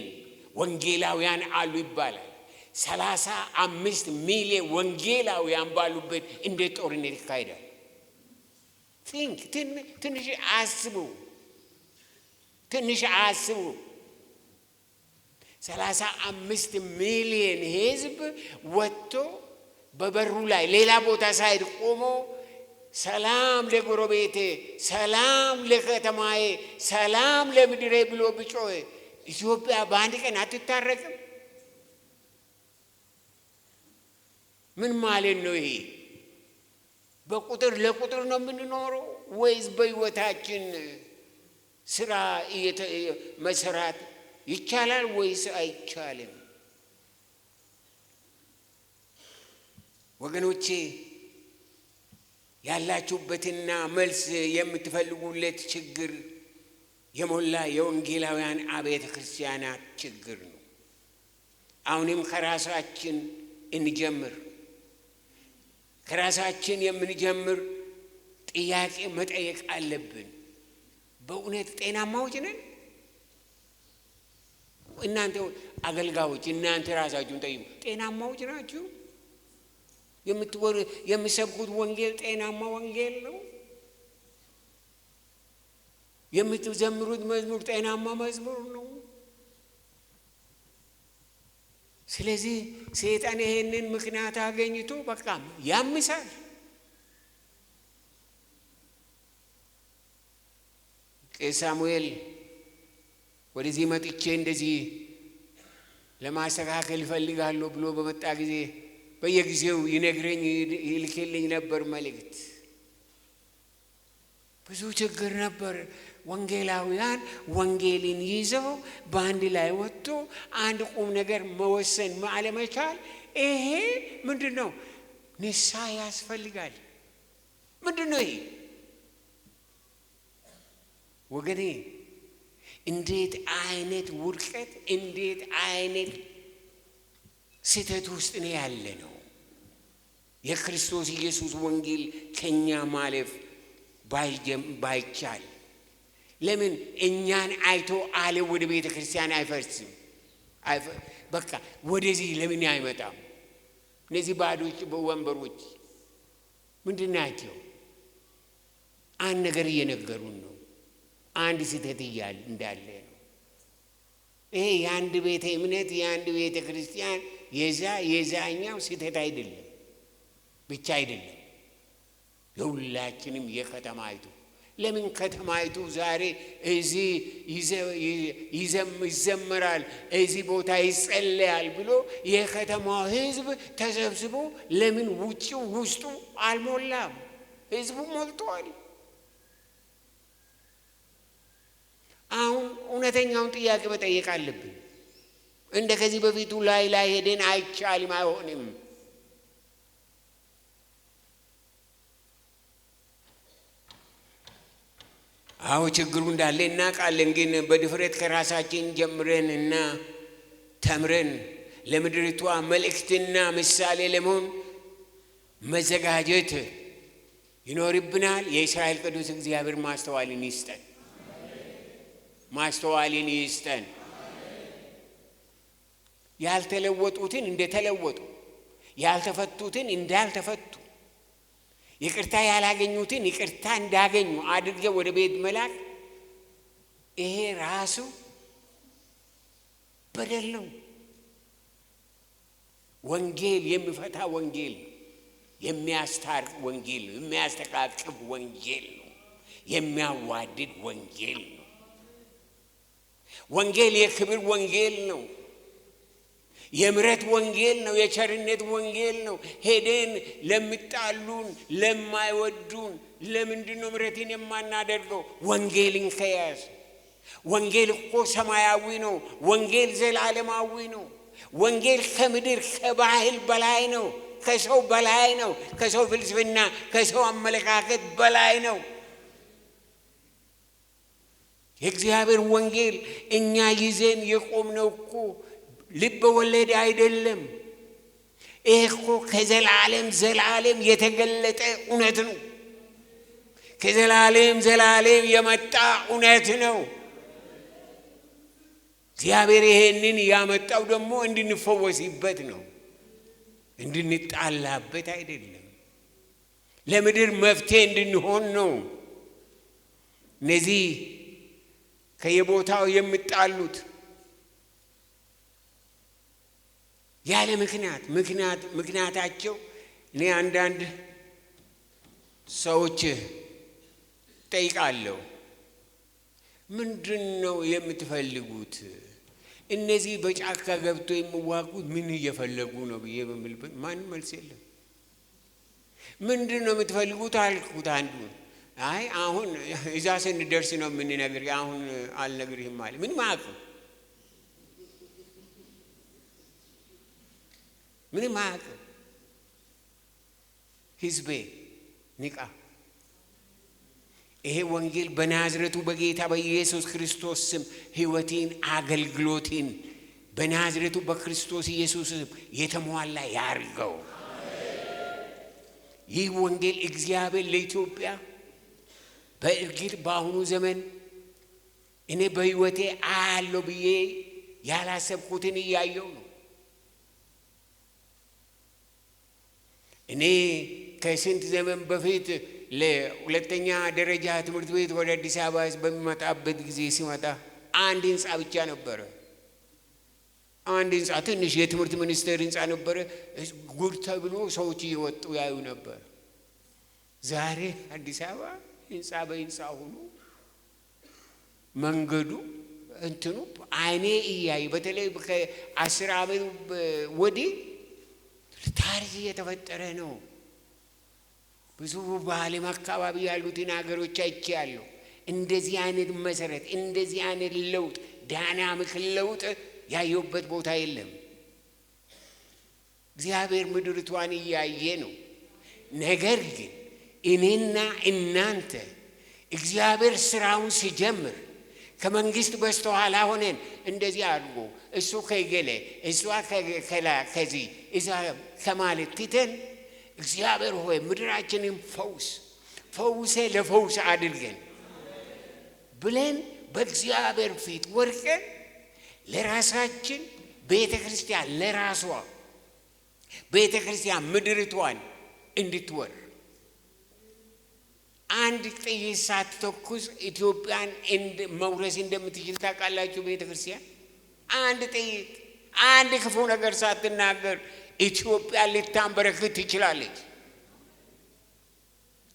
ወንጌላውያን አሉ ይባላል። 35 ሚሊዮን ወንጌላውያን ባሉበት እንዴት ጦርነት ይካሄዳል? ትንሽ አስቡ። 35 ሚሊዮን ሕዝብ ወጥቶ በበሩ ላይ ሌላ ቦታ ሳይድ ቆሞ ሰላም ለጎረቤቴ፣ ሰላም ለከተማዬ፣ ሰላም ለምድሬ ብሎ ብጮህ ኢትዮጵያ በአንድ ቀን አትታረቅም? ምን ማለት ነው ይሄ? በቁጥር ለቁጥር ነው የምንኖረው ወይስ በሕይወታችን ስራ መሰራት ይቻላል ወይስ አይቻልም? ወገኖቼ ያላችሁበትና መልስ የምትፈልጉለት ችግር የሞላ የወንጌላውያን አብያተ ክርስቲያናት ችግር ነው። አሁንም ከራሳችን እንጀምር። ከራሳችን የምንጀምር ጥያቄ መጠየቅ አለብን። በእውነት ጤናማዎች ነን? እናንተ አገልጋዮች እናንተ ራሳችሁን ጠይቁ። ጤናማዎች ናችሁ? የምትሰብኩት ወንጌል ጤናማ ወንጌል ነው? የምትዘምሩት መዝሙር ጤናማ መዝሙር ነው? ስለዚህ ሰይጣን ይሄንን ምክንያት አገኝቶ በቃ ያምሳል። ቄስ ሳሙኤል ወደዚህ መጥቼ እንደዚህ ለማስተካከል እፈልጋለሁ ብሎ በመጣ ጊዜ በየጊዜው ይነግረኝ ይልክልኝ ነበር መልእክት። ብዙ ችግር ነበር። ወንጌላውያን ወንጌልን ይዘው በአንድ ላይ ወጥቶ አንድ ቁም ነገር መወሰን አለመቻል፣ ይሄ ምንድነው? ንስሐ ያስፈልጋል። ምንድነው ይሄ ወገኔ? እንዴት አይነት ውድቀት፣ እንዴት አይነት ስህተት ውስጥ ነው ያለ ነው። የክርስቶስ ኢየሱስ ወንጌል ከኛ ማለፍ ባይቻል ለምን እኛን አይቶ አለ ወደ ቤተ ክርስቲያን አይፈርስም? በቃ ወደዚህ ለምን አይመጣም? እነዚህ ባዶች ወንበሮች ምንድን ናቸው? አንድ ነገር እየነገሩን ነው። አንድ ስህተት እንዳለ ነው። ይሄ የአንድ ቤተ እምነት የአንድ ቤተ ክርስቲያን የዛኛው ስህተት አይደለም ብቻ አይደለም፣ የሁላችንም የከተማይቱ። ለምን ከተማይቱ ዛሬ እዚህ ይዘምራል፣ እዚህ ቦታ ይጸለያል ብሎ የከተማው ሕዝብ ተሰብስቦ ለምን ውጭው ውስጡ አልሞላም? ሕዝቡ ሞልቷል። አሁን እውነተኛውን ጥያቄ መጠየቅ አለብን። እንደ ከዚህ በፊቱ ላይ ሄደን አይቻልም፣ አይሆንም። አዎ ችግሩ እንዳለ እናውቃለን። ግን በድፍረት ከራሳችን ጀምረን እና ተምረን ለምድሪቷ መልእክትና ምሳሌ ለመሆን መዘጋጀት ይኖርብናል። የእስራኤል ቅዱስ እግዚአብሔር ማስተዋልን ይስጠን፣ ማስተዋልን ይስጠን። ያልተለወጡትን እንደተለወጡ፣ ያልተፈቱትን እንዳልተፈቱ፣ ይቅርታ ያላገኙትን ይቅርታ እንዳገኙ አድርገው ወደ ቤት መላክ፣ ይሄ ራሱ በደል ነው። ወንጌል የሚፈታ ወንጌል ነው። የሚያስታርቅ ወንጌል ነው። የሚያስተቃቅፍ ወንጌል ነው። የሚያዋድድ ወንጌል ነው። ወንጌል የክብር ወንጌል ነው። የምሕረት ወንጌል ነው። የቸርነት ወንጌል ነው። ሄደን ለሚጣሉን ለማይወዱን ለምንድን ነው ምሕረትን የማናደርገው? ወንጌልን ከያዝ። ወንጌል እኮ ሰማያዊ ነው። ወንጌል ዘላለማዊ ነው። ወንጌል ከምድር ከባህል በላይ ነው። ከሰው በላይ ነው። ከሰው ፍልስፍና ከሰው አመለካከት በላይ ነው። የእግዚአብሔር ወንጌል እኛ ይዘን የቆምነው እኮ ልብ ወለድ አይደለም። ይሄ እኮ ከዘላለም ዘላለም የተገለጠ እውነት ነው። ከዘላለም ዘላለም የመጣ እውነት ነው። እግዚአብሔር ይሄንን ያመጣው ደግሞ እንድንፈወስበት ነው፣ እንድንጣላበት አይደለም። ለምድር መፍትሄ እንድንሆን ነው። እነዚህ ከየቦታው የሚጣሉት ያለ ምክንያታቸው እኔ አንዳንድ ሰዎች ጠይቃለሁ፣ ምንድን ነው የምትፈልጉት? እነዚህ በጫካ ገብቶ የሚዋጉት ምን እየፈለጉ ነው ብዬ በምልበት ማንም መልስ የለም። ምንድን ነው የምትፈልጉት አልኩት አንዱን። አይ አሁን እዛ ስንደርስ ነው የምንነግርህ፣ አሁን አልነግርህም አለ። ምን ማለት ነው? ምንም አያውቅም። ሕዝቤ ንቃ። ይሄ ወንጌል በናዝሬቱ በጌታ በኢየሱስ ክርስቶስ ስም ሕይወቴን አገልግሎቴን በናዝሬቱ በክርስቶስ ኢየሱስ ስም የተሟላ ያርገው። ይህ ወንጌል እግዚአብሔር ለኢትዮጵያ በእርግጥ በአሁኑ ዘመን እኔ በህይወቴ አያለሁ ብዬ ያላሰብኩትን እያየሁ ነው። እኔ ከስንት ዘመን በፊት ለሁለተኛ ደረጃ ትምህርት ቤት ወደ አዲስ አበባ በሚመጣበት ጊዜ ሲመጣ አንድ ህንጻ ብቻ ነበረ። አንድ ህንጻ፣ ትንሽ የትምህርት ሚኒስቴር ህንጻ ነበረ። ጉድ ተብሎ ሰዎች እየወጡ ያዩ ነበር። ዛሬ አዲስ አበባ ህንጻ በህንጻ ሆኖ መንገዱ እንትኑ አይኔ እያየ በተለይ ከ10 ዓመት ወዲህ ታሪክ እየተፈጠረ ነው። ብዙ በዓለም አካባቢ ያሉትን ሀገሮች አይቻለሁ። እንደዚህ አይነት መሰረት፣ እንደዚህ አይነት ለውጥ፣ ዳይናሚክ ለውጥ ያየሁበት ቦታ የለም። እግዚአብሔር ምድርቷን እያየ ነው። ነገር ግን እኔና እናንተ እግዚአብሔር ስራውን ሲጀምር ከመንግስት በስተኋላ ሆነን እንደዚህ አድርጎ እሱ ከገለ እሷ ከዚህ እዛ ከማለት ትተን እግዚአብሔር ሆይ ምድራችንን ፈውሴ ለፈውስ አድርገን ብለን በእግዚአብሔር ፊት ወርቀን ለራሳችን ቤተ ክርስቲያን ለራሷ ቤተ ክርስቲያን ምድርቷን እንድትወር አንድ ጥይት ሳትተኩስ ኢትዮጵያን መውረስ እንደምትችል ታውቃላችሁ። ቤተ ክርስቲያን አንድ ጥይት፣ አንድ ክፉ ነገር ሳትናገር ኢትዮጵያን ልታንበረክክ ትችላለች።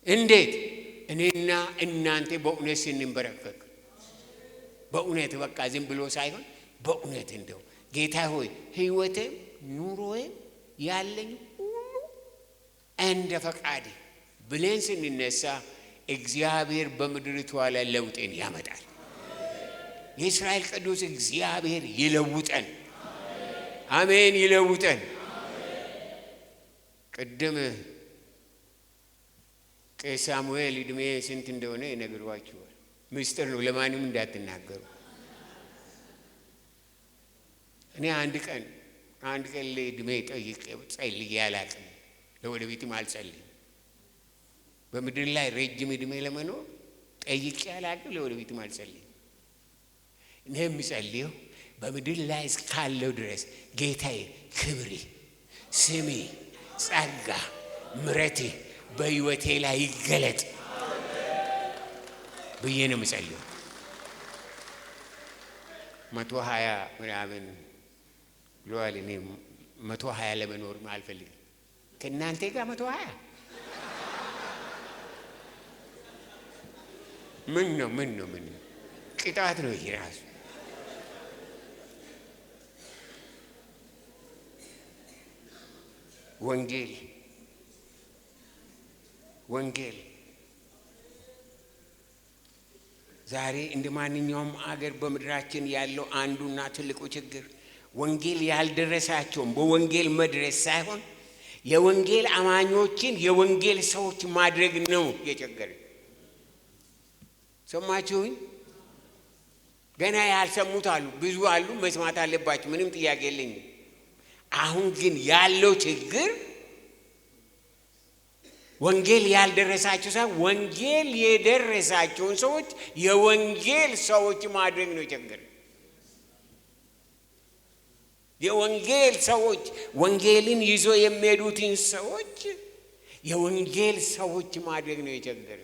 እንዴት? እኔና እናንተ በእውነት ስንበረከክ፣ በእውነት በቃ ዝም ብሎ ሳይሆን በእውነት እንደው ጌታ ሆይ ህይወቴም ኑሮዬም ያለኝ ሁሉ እንደ ፈቃድ ብለን ስንነሳ እግዚአብሔር በምድርቷ ላይ ለውጥን ያመጣል። የእስራኤል ቅዱስ እግዚአብሔር ይለውጠን። አሜን፣ ይለውጠን። ቅድም ቄስ ሳሙኤል እድሜ ስንት እንደሆነ ይነግሯችኋል። ምስጢር ነው፣ ለማንም እንዳትናገሩ። እኔ አንድ ቀን ለእድሜ ጠይቄ ጸልዬ አላቅም፣ ለወደፊትም አልጸልይም። በምድር ላይ ረጅም እድሜ ለመኖር ጠይቄ አላቅም፣ ለወደፊትም አልጸልይም። እኔ የምጸልየው በምድር ላይ እስካለው ድረስ ጌታዬ ክብሪ፣ ስሚ፣ ጸጋ፣ ምሕረቴ በህይወቴ ላይ ይገለጥ ብዬ ነው የምጸልየው። 120 ምናምን ብለዋል። እኔ 120 ለመኖር አልፈልግም። ከእናንተ ጋር 120 ምን ነው ቅጣት ነው ይሄ ራሱ። ወንጌል ዛሬ እንደ ማንኛውም አገር በምድራችን ያለው አንዱና ትልቁ ችግር ወንጌል ያልደረሳቸውም በወንጌል መድረስ ሳይሆን የወንጌል አማኞችን የወንጌል ሰዎች ማድረግ ነው የቸገረ። ሰማችሁኝ? ገና ያልሰሙት አሉ፣ ብዙ አሉ፣ መስማት አለባቸው። ምንም ጥያቄ የለኝም። አሁን ግን ያለው ችግር ወንጌል ያልደረሳቸው ሳይሆን ወንጌል የደረሳቸውን ሰዎች የወንጌል ሰዎች ማድረግ ነው የቸገረ። የወንጌል ሰዎች ወንጌልን ይዞ የሚሄዱትን ሰዎች የወንጌል ሰዎች ማድረግ ነው የቸገረ።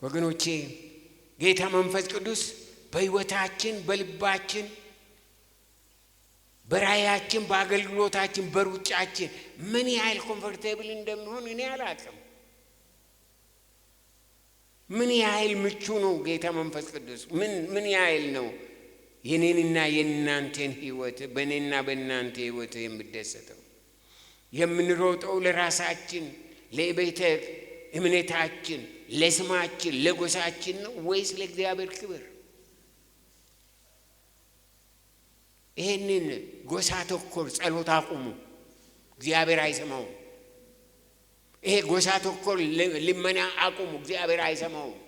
ወገኖቼ ጌታ መንፈስ ቅዱስ በሕይወታችን፣ በልባችን፣ በራያችን፣ በአገልግሎታችን፣ በሩጫችን ምን ያህል ኮምፎርቴብል እንደሚሆን እኔ አላውቅም። ምን ያህል ምቹ ነው ጌታ መንፈስ ቅዱስ? ምን ያህል ነው የኔንና የእናንተን ሕይወት በእኔና በእናንተ ሕይወት የሚደሰተው? የምንሮጠው ለራሳችን፣ ለቤተ እምነታችን፣ ለስማችን፣ ለጎሳችን ነው ወይስ ለእግዚአብሔር ክብር? ይህንን ጎሳ ተኮር ጸሎት አቁሙ፣ እግዚአብሔር አይሰማውም። ይሄ ጎሳ ተኮር ልመና አቁሙ፣ እግዚአብሔር አይሰማውም።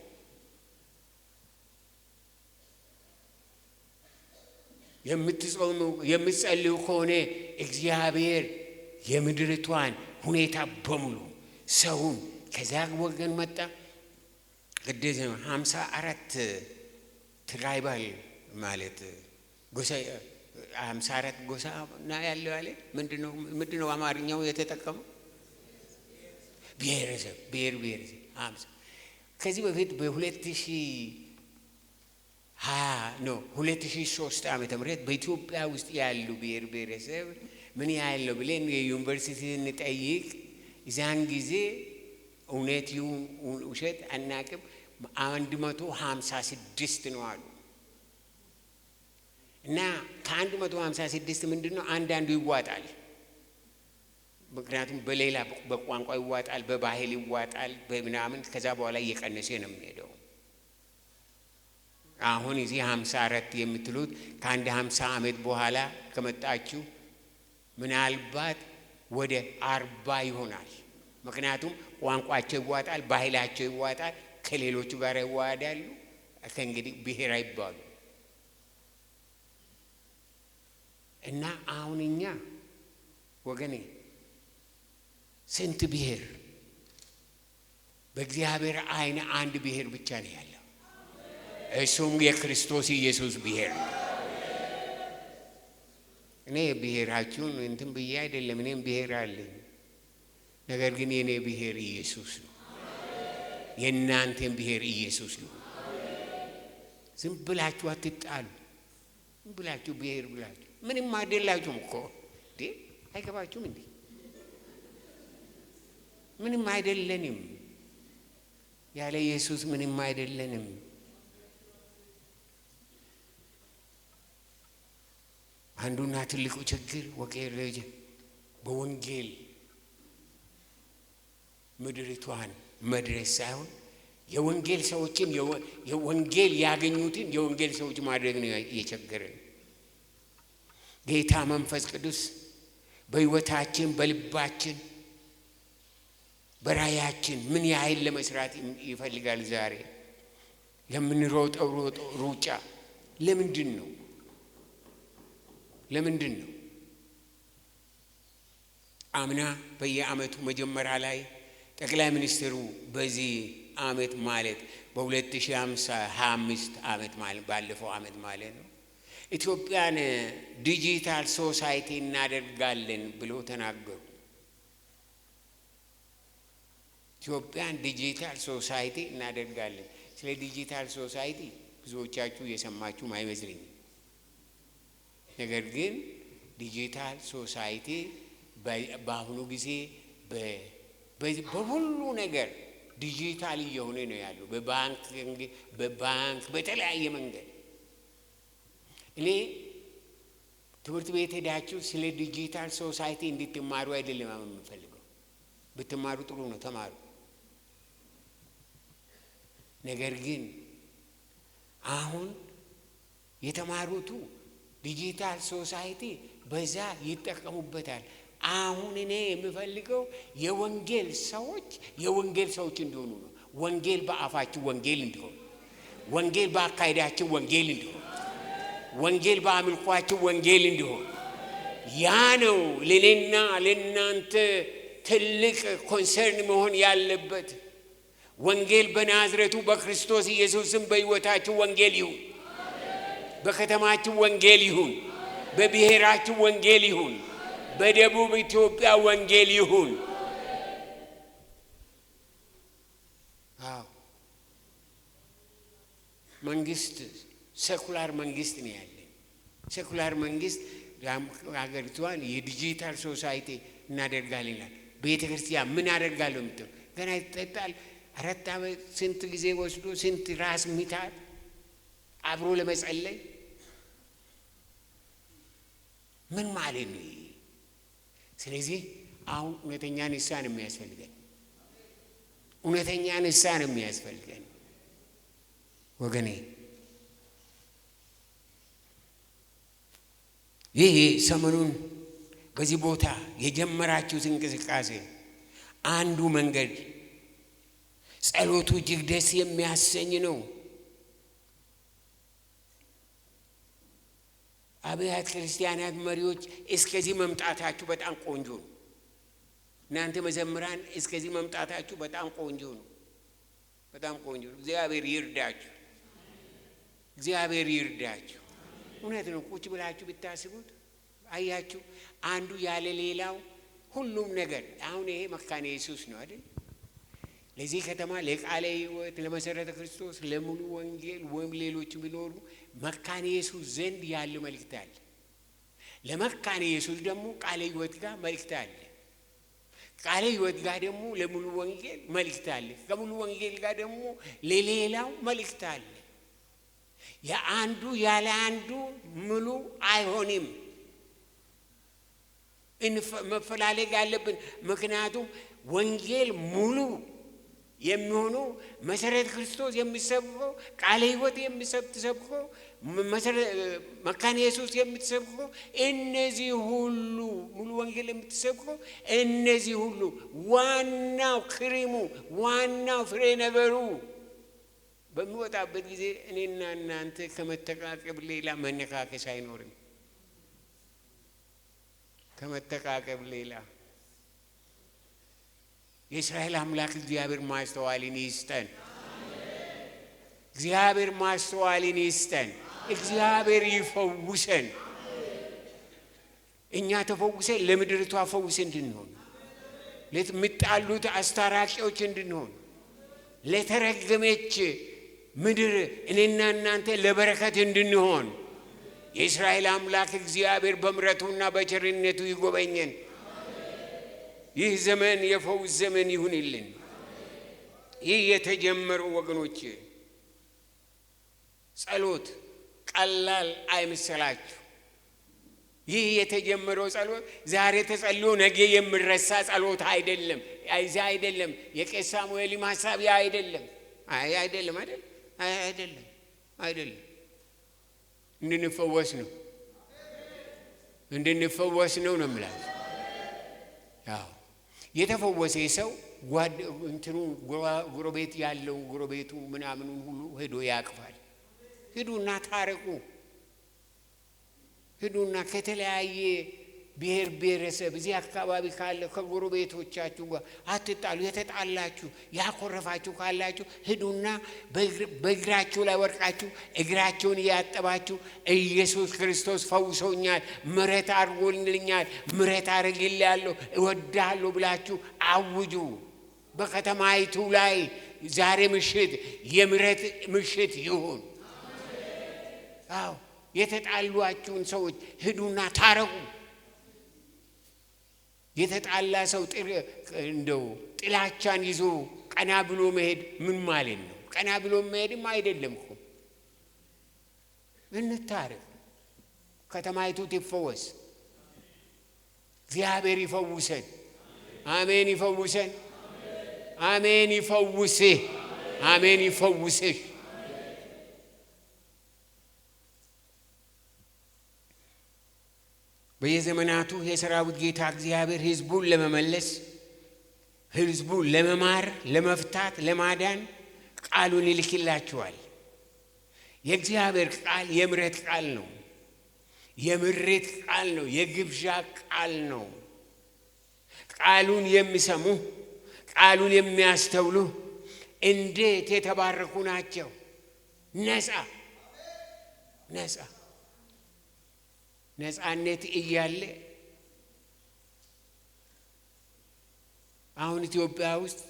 የምትጾሙ የምትጸልዩ ከሆነ እግዚአብሔር የምድርቷን ሁኔታ በሙሉ ሰውን ከዛ ወገን መጣ፣ ቅድስ 54 ትራይባል ማለት ጎሳ 54 ጎሳ ነው ያለው አለ። ምንድነው አማርኛው የተጠቀመው? ብሔረሰብ 50። ከዚህ በፊት በ2003 ዓመተ ምህረት በኢትዮጵያ ውስጥ ያሉ ብሔረሰብ ምን ያህል ነው ብለን የዩኒቨርሲቲ እንጠይቅ። ዛን ጊዜ እውነት ይሁን ውሸት አናቅም 156 ነው አሉ። እና ከ156 ምንድነው አንዳንዱ ይዋጣል። ምክንያቱም በሌላ በቋንቋ ይዋጣል፣ በባህል ይዋጣል፣ በምናምን ከዛ በኋላ እየቀነሰ ነው የሚሄደው። አሁን እዚህ 54 የምትሉት ከአንድ 50 ዓመት በኋላ ከመጣችሁ ምናልባት ወደ 40 ይሆናል። ምክንያቱም ቋንቋቸው ይዋጣል፣ ባህላቸው ይዋጣል፣ ከሌሎቹ ጋር ይዋሃዳሉ። ከእንግዲህ ብሔር አይባሉ እና አሁን እኛ ወገኔ ስንት ብሔር? በእግዚአብሔር አይን አንድ ብሔር ብቻ ነው ያለው፣ እሱም የክርስቶስ ኢየሱስ ብሔር ነው። እኔ ብሔራችሁን እንትን ብዬ አይደለም፣ እኔም ብሔር አለኝ። ነገር ግን የኔ ብሔር ኢየሱስ ነው፣ የእናንተም ብሔር ኢየሱስ ነው። ዝም ብላችሁ አትጣሉ። ዝም ብላችሁ ብሔር ብላችሁ ምንም አይደላችሁም እኮ እንዴ! አይገባችሁም እንዴ? ምንም አይደለንም። ያለ ኢየሱስ ምንም አይደለንም። አንዱና ትልቁ ችግር ወቄረጅ በወንጌል ምድሪቷን መድረስ ሳይሆን የወንጌል ሰዎችን የወንጌል ያገኙትን የወንጌል ሰዎች ማድረግ ነው የቸገረን። ጌታ መንፈስ ቅዱስ በሕይወታችን በልባችን በራያችን ምን ያህል ለመስራት ይፈልጋል? ዛሬ ለምንሮጠው ሩጫ ለምንድን ነው? አምና በየዓመቱ መጀመሪያ ላይ ጠቅላይ ሚኒስትሩ በዚህ ዓመት ማለት በ2025 ዓመት ማለት ባለፈው ዓመት ማለት ነው ኢትዮጵያን ዲጂታል ሶሳይቲ እናደርጋለን ብሎ ተናገሩ። ኢትዮጵያን ዲጂታል ሶሳይቲ እናደርጋለን። ስለ ዲጂታል ሶሳይቲ ብዙዎቻችሁ የሰማችሁ አይመስልኝም። ነገር ግን ዲጂታል ሶሳይቲ በአሁኑ ጊዜ በሁሉ ነገር ዲጂታል እየሆነ ነው ያለው። በባንክ በተለያየ መንገድ እኔ ትምህርት ቤት ሄዳችሁ ስለ ዲጂታል ሶሳይቲ እንድትማሩ አይደለም የምፈልገው። ብትማሩ ጥሩ ነው፣ ተማሩ። ነገር ግን አሁን የተማሩቱ ዲጂታል ሶሳይቲ በዛ ይጠቀሙበታል። አሁን እኔ የምፈልገው የወንጌል ሰዎች እንዲሆኑ ነው። ወንጌል በአፋችሁ ወንጌል እንዲሆን፣ ወንጌል በአካሄዳችሁ ወንጌል እንዲሆን፣ ወንጌል በአምልኳችሁ ወንጌል እንዲሆን። ያ ነው ለኔና ለናንተ ትልቅ ኮንሰርን መሆን ያለበት። ወንጌል በናዝሬቱ በክርስቶስ ኢየሱስም በሕይወታችሁ ወንጌል ይሁን፣ በከተማችሁ ወንጌል ይሁን፣ በብሔራችሁ ወንጌል ይሁን፣ በደቡብ ኢትዮጵያ ወንጌል ይሁን። አዎ መንግስት ሴኩላር መንግስት ነው ያለን። ሴኩላር መንግስት ሀገሪቷን የዲጂታል ሶሳይቲ እናደርጋለን ይላል። ቤተ ክርስቲያን ምን አደርጋለሁ የምትለው ገና ይጠጣል። 4 ዓመት ስንት ጊዜ ወስዶ ስንት ራስ ምታት አብሮ ለመጸለይ ምን ማለት ነው? ስለዚህ አሁን እውነተኛ ንስሐ ነው የሚያስፈልገን። እውነተኛ ንስሐ ነው የሚያስፈልገን ወገኔ። ይህ ሰሞኑን በዚህ ቦታ የጀመራችሁት እንቅስቃሴ አንዱ መንገድ ጸሎቱ እጅግ ደስ የሚያሰኝ ነው። አብያተ ክርስቲያናት መሪዎች እስከዚህ መምጣታችሁ በጣም ቆንጆ ነው። እናንተ መዘምራን እስከዚህ መምጣታችሁ በጣም ቆንጆ ነው። በጣም ቆንጆ ነው። እግዚአብሔር ይርዳችሁ፣ እግዚአብሔር ይርዳችሁ። እውነት ነው። ቁጭ ብላችሁ ብታስቡት አያችሁ፣ አንዱ ያለ ሌላው ሁሉም ነገር አሁን ይሄ መካነ ኢየሱስ ነው አይደል? ለዚህ ከተማ ለቃለ ሕይወት ለመሰረተ ክርስቶስ ለሙሉ ወንጌል ወይም ሌሎች ቢኖሩ መካነ ኢየሱስ ዘንድ ያለ መልእክት አለ። ለመካነ ኢየሱስ ደግሞ ቃለ ሕይወት ጋር መልእክት አለ። ቃለ ሕይወት ጋር ደግሞ ለሙሉ ወንጌል መልእክት አለ። ከሙሉ ወንጌል ጋር ደግሞ ለሌላው መልእክት አለ። የአንዱ ያለ አንዱ ሙሉ አይሆንም። መፈላለግ አለብን። ምክንያቱም ወንጌል ሙሉ የሚሆነው መሰረተ ክርስቶስ የሚሰብከው ቃለ ሕይወት የሚሰብከው መካነ ኢየሱስ የምትሰብከው እነዚህ ሁሉ ሙሉ ወንጌል የምትሰብከው እነዚህ ሁሉ ዋናው ክሪሙ ዋናው ፍሬ ነገሩ በሚወጣበት ጊዜ እኔና እናንተ ከመተቃቀብ ሌላ መነካከስ አይኖርም። ከመተቃቀብ ሌላ የእስራኤል አምላክ እግዚአብሔር ማስተዋልን ይስጠን። እግዚአብሔር ማስተዋልን ይስጠን። እግዚአብሔር ይፈውሰን። እኛ ተፈውሰን ለምድርቷ ፈውስ እንድንሆን፣ ለምጣሉት አስታራቂዎች እንድንሆን፣ ለተረገመች ምድር እኔና እናንተ ለበረከት እንድንሆን የእስራኤል አምላክ እግዚአብሔር በምሕረቱና በቸርነቱ ይጎበኘን። ይህ ዘመን የፈውስ ዘመን ይሁንልን። ይህ የተጀመረው ወገኖች ጸሎት ቀላል አይምሰላችሁ። ይህ የተጀመረው ጸሎት ዛሬ ተጸልዮ ነገ የሚረሳ ጸሎት አይደለም። አይደለም። የቄስ ሳሙኤልም ሐሳብ አይደለም። አይደለም። እንድንፈወስ ነው ነው የምላችሁ። ያው የተፈወሰ ሰው እንትኑ ጎረቤት ያለው ጎረቤቱ ምናምኑን ሁሉ ሄዶ ያቅፋል። ሂዱና ታረቁ። ሂዱና ከተለያየ ብሔር ብሔረሰብ እዚህ አካባቢ ካለ ከጎረቤቶቻችሁ ጋር አትጣሉ። የተጣላችሁ ያኮረፋችሁ ካላችሁ ሂዱና በእግራችሁ ላይ ወድቃችሁ እግራቸውን እያጠባችሁ ኢየሱስ ክርስቶስ ፈውሶኛል፣ ምሕረት አድርጎልኛል፣ ምሕረት አድርጌልሃለሁ፣ እወድሃለሁ ብላችሁ አውጁ። በከተማይቱ ላይ ዛሬ ምሽት የምሕረት ምሽት ይሁን። አዎ የተጣሏችሁን ሰዎች ሂዱና ታረቁ። የተጣላ ሰው እንደው ጥላቻን ይዞ ቀና ብሎ መሄድ ምን ማለት ነው? ቀና ብሎ መሄድም አይደለም እኮ። እንታረቅ፣ ከተማይቱ ትፈወስ። እግዚአብሔር ይፈውሰን። አሜን። ይፈውሰን። አሜን። ይፈውስህ። አሜን። ይፈውስሽ። በየዘመናቱ የሰራዊት ጌታ እግዚአብሔር ሕዝቡን ለመመለስ፣ ሕዝቡን ለመማር፣ ለመፍታት፣ ለማዳን ቃሉን ይልክላችኋል። የእግዚአብሔር ቃል የምሕረት ቃል ነው። የምሕረት ቃል ነው። የግብዣ ቃል ነው። ቃሉን የሚሰሙ ቃሉን የሚያስተውሉ እንዴት የተባረኩ ናቸው። ነፃነት እያለ አሁን ኢትዮጵያ ውስጥ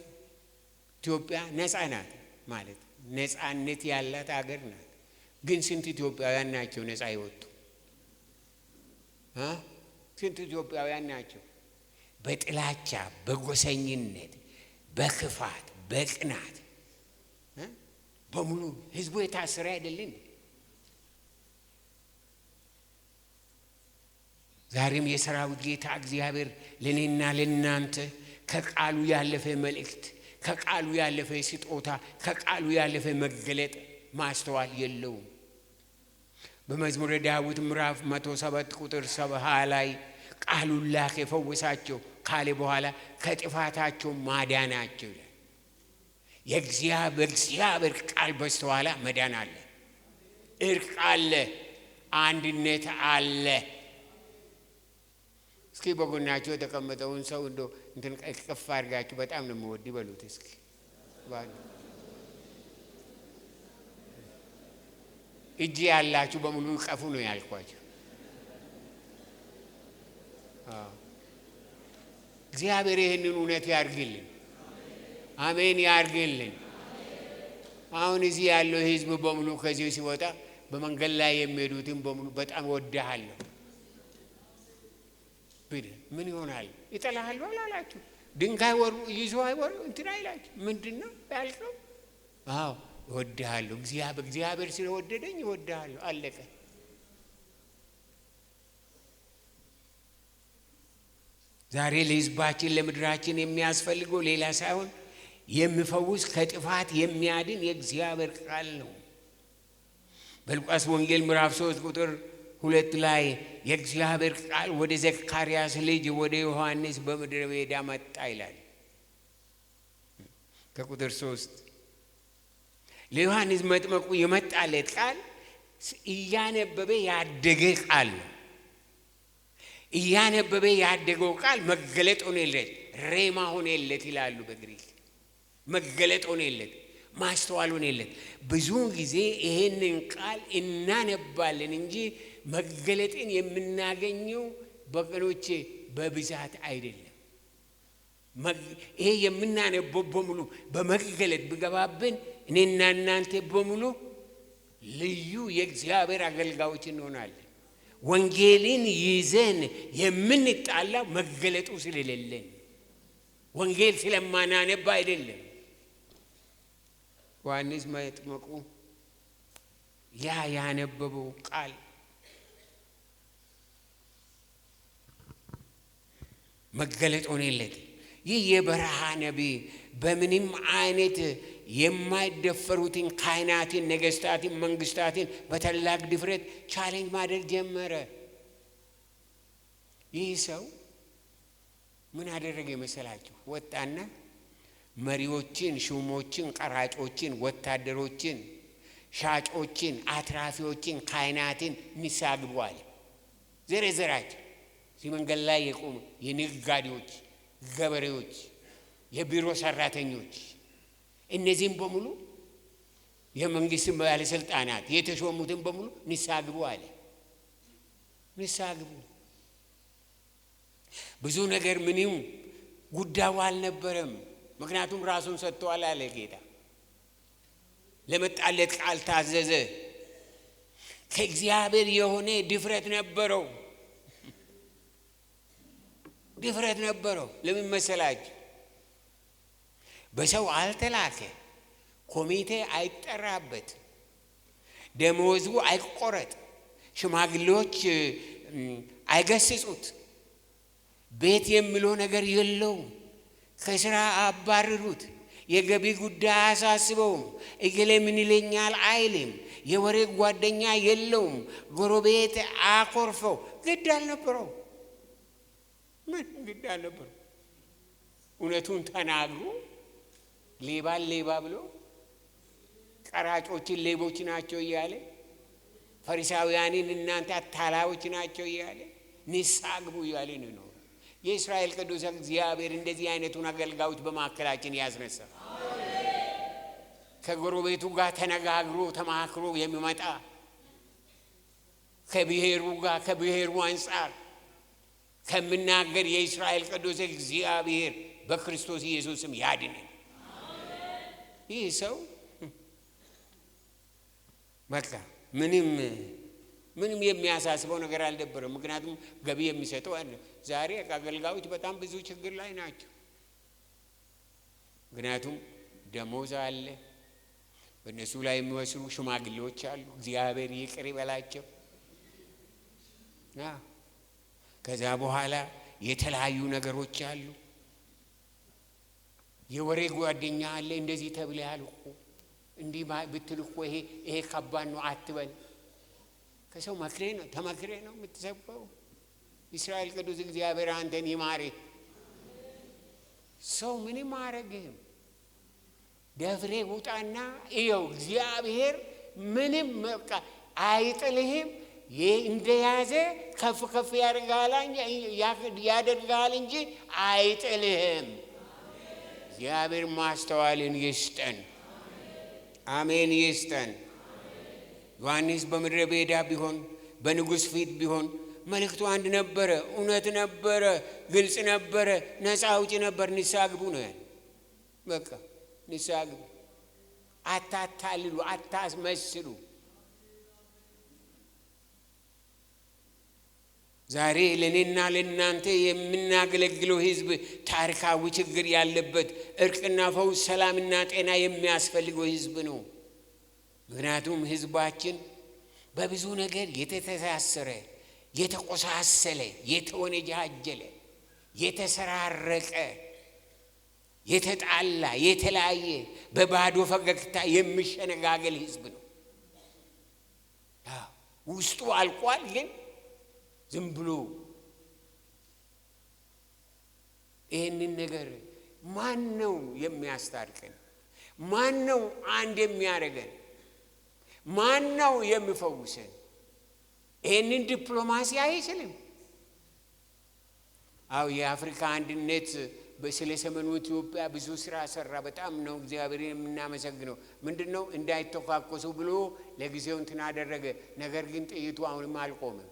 ኢትዮጵያ ነፃ ናት ማለት ነፃነት ያላት ሀገር ናት። ግን ስንት ኢትዮጵያውያን ናቸው ነፃ ይወጡ? ስንት ኢትዮጵያውያን ናቸው በጥላቻ፣ በጎሰኝነት፣ በክፋት፣ በቅናት በሙሉ ህዝቡ የታሰረ አይደለም? ዛሬም የሰራዊት ጌታ እግዚአብሔር ለኔና ለናንተ ከቃሉ ያለፈ መልእክት፣ ከቃሉ ያለፈ ስጦታ፣ ከቃሉ ያለፈ መገለጥ ማስተዋል የለውም። በመዝሙረ ዳዊት ምዕራፍ 107 ቁጥር 20 ላይ ቃሉን ላከ ፈወሳቸው ካለ በኋላ ከጥፋታቸው ማዳናቸው ይላል። የእግዚአብሔር ቃል በስተኋላ መዳን አለ፣ እርቅ አለ፣ አንድነት አለ። እስኪ በጎናቸው የተቀመጠውን ሰው እንትን ቅፍ አድርጋችሁ በጣም ነው የምወድ ይበሉት። እስኪ እጅ ያላችሁ በሙሉ ቀፉ ነው ያልኳችሁ። እግዚአብሔር ይህንን እውነት ያርግልን። አሜን ያርግልን። አሁን እዚህ ያለው ህዝብ በሙሉ ከዚህ ሲወጣ በመንገድ ላይ የሚሄዱትን በሙሉ በጣም ወድሃለሁ ቢል ምን ይሆናል? ይጠላሃል አላላችሁ? ድንጋይ ወሩ ይዞ አይወሩ እንትና አይላችሁ? ምንድነው ያልከው? አዎ እወድሃለሁ፣ እግዚአብሔር ስለወደደኝ እወድሃለሁ፣ አለቀ። ዛሬ ለህዝባችን ለምድራችን የሚያስፈልገው ሌላ ሳይሆን የሚፈውስ ከጥፋት የሚያድን የእግዚአብሔር ቃል ነው። በሉቃስ ወንጌል ምዕራፍ 3 ቁጥር 2 ላይ የእግዚአብሔር ቃል ወደ ዘካርያስ ልጅ ወደ ዮሐንስ በምድረ በዳ መጣ ይላል። ከቁጥር 3 ለዮሐንስ መጥምቁ የመጣለት ቃል እያነበበ ያደገ ቃል ነው። እያነበበ ያደገው ቃል መገለጥ ሆነለት፣ ሬማ ሆነለት ይላሉ በግሪክ። መገለጥ ሆነለት፣ ማስተዋል ሆነለት። ብዙ ጊዜ ይሄንን ቃል እናነባለን እንጂ መገለጥን የምናገኘው በቀኖቼ በብዛት አይደለም። ይሄ የምናነበው በሙሉ በመገለጥ ቢገባብን እኔና እናንተ በሙሉ ልዩ የእግዚአብሔር አገልጋዮች እንሆናለን። ወንጌልን ይዘን የምንጣላው መገለጡ ስለሌለን፣ ወንጌል ስለማናነባ አይደለም። ዮሐንስ መጥምቁ ያነበበው ቃል መገለጥ ሆነለት። ይህ የበረሃ ነቢይ በምንም አይነት የማይደፈሩትን ካህናትን፣ ነገስታትን፣ መንግስታትን በታላቅ ድፍረት ቻሌንጅ ማድረግ ጀመረ። ይህ ሰው ምን አደረገ መሰላችሁ? ወጣና መሪዎችን፣ ሹሞችን፣ ቀራጮችን፣ ወታደሮችን፣ ሻጮችን፣ አትራፊዎችን፣ ካህናትን ንስሐ ግቡ አለ። ዘረዘራቸው። እዚህ መንገድ ላይ የቆሙ የነጋዴዎች፣ ገበሬዎች፣ የቢሮ ሰራተኞች፣ እነዚህም በሙሉ የመንግስት ባለስልጣናት የተሾሙትን በሙሉ ንስሐ ግቡ አለ። ንስሐ ግቡ። ብዙ ነገር ምንም ጉዳዩ አልነበረም። ምክንያቱም ራሱን ሰጥቷል አለ ጌታ። ለመጣለት ቃል ታዘዘ። ከእግዚአብሔር የሆነ ድፍረት ነበረው። ድፍረት ነበረው። ለምን መሰላችሁ? በሰው አልተላከ፣ ኮሚቴ አይጠራበት፣ ደመወዙ አይቆረጥ፣ ሽማግሌዎች አይገስጹት፣ ቤት የሚለው ነገር የለውም፣ ከስራ አባርሩት፣ የገቢ ጉዳይ አያሳስበውም፣ እገሌ ምን ይለኛል አይልም፣ የወሬ ጓደኛ የለውም፣ ጎረቤት አኮርፈው። ግድ አልነበረው። ምን ግድ አልነበረው? እውነቱን ተናግሮ ሌባን ሌባ ብሎ ቀራጮችን ሌቦች ናቸው እያለ ፈሪሳውያንን እናንተ አታላዮች ናቸው እያለ ንስሐ ግቡ እያለ ነው። የእስራኤል ቅዱስ እግዚአብሔር እንደዚህ አይነቱን አገልጋዮች በማዕከላችን ያስነሳ። ከጎረቤቱ ጋር ተነጋግሮ ተማክሮ የሚመጣ ከብሔሩ ጋር ከብሔሩ አንጻር ከምናገር የእስራኤል ቅዱስ እግዚአብሔር በክርስቶስ ኢየሱስም ያድነን። ይህ ሰው በቃ ምንም የሚያሳስበው ነገር አልነበረም። ምክንያቱም ገቢ የሚሰጠው አለ። ዛሬ አገልጋዮች በጣም ብዙ ችግር ላይ ናቸው። ምክንያቱም ደሞዝ አለ፣ በእነሱ ላይ የሚወስኑ ሽማግሌዎች አሉ። እግዚአብሔር ይቅር ይበላቸው። ከዛ በኋላ የተለያዩ ነገሮች አሉ። የወሬ ጓደኛ አለ። እንደዚህ ተብለሃል እኮ እንዲህ ብትል እኮ ይሄ ከባድ ነው አትበል። ከሰው መክሬ ነው ተመክሬ ነው የምትሰብከው። እስራኤል ቅዱስ እግዚአብሔር አንተን ይማር። ሰው ምንም አያረግህም። ደፍሬ ውጣና እየው እግዚአብሔር ምንም አይጥልህም። እንደያዘ ከፍ ከፍ ያደርጋል እንጂ አይጥልህም። እግዚአብሔር ማስተዋልን ይስጠን። አሜን ይስጠን። ዮሐንስ በምድረ በዳ ቢሆን በንጉሥ ፊት ቢሆን መልእክቱ አንድ ነበረ፣ እውነት ነበረ፣ ግልጽ ነበረ፣ ነፃ አውጪ ነበር። ንስሐ ግቡ ነው ያለው። በቃ ንስሐ ግቡ፣ አታታልሉ፣ አታስመስሉ። ዛሬ ለኔና ለናንተ የምናገለግለው ህዝብ ታሪካዊ ችግር ያለበት እርቅና ፈውስ፣ ሰላምና ጤና የሚያስፈልገው ህዝብ ነው። ምክንያቱም ህዝባችን በብዙ ነገር የተተሳሰረ፣ የተቆሳሰለ፣ የተወነጃጀለ፣ የተሰራረቀ፣ የተጣላ፣ የተለያየ፣ በባዶ ፈገግታ የሚሸነጋገል ህዝብ ነው። ውስጡ አልቋል፣ ግን ዝም ብሎ ይህንን ነገር ማን ነው የሚያስታርቀን? ማን ነው አንድ የሚያደርገን? ማን ነው የሚፈውሰን? ይህንን ዲፕሎማሲ አይችልም። የአፍሪካ አንድነት ስለ ሰሜኑ ኢትዮጵያ ብዙ ስራ ሰራ። በጣም ነው እግዚአብሔርን የምናመሰግነው። ምንድነው እንዳይተኳኮሱ ብሎ ለጊዜው እንትን አደረገ። ነገር ግን ጥይቱ አሁንም አልቆመም።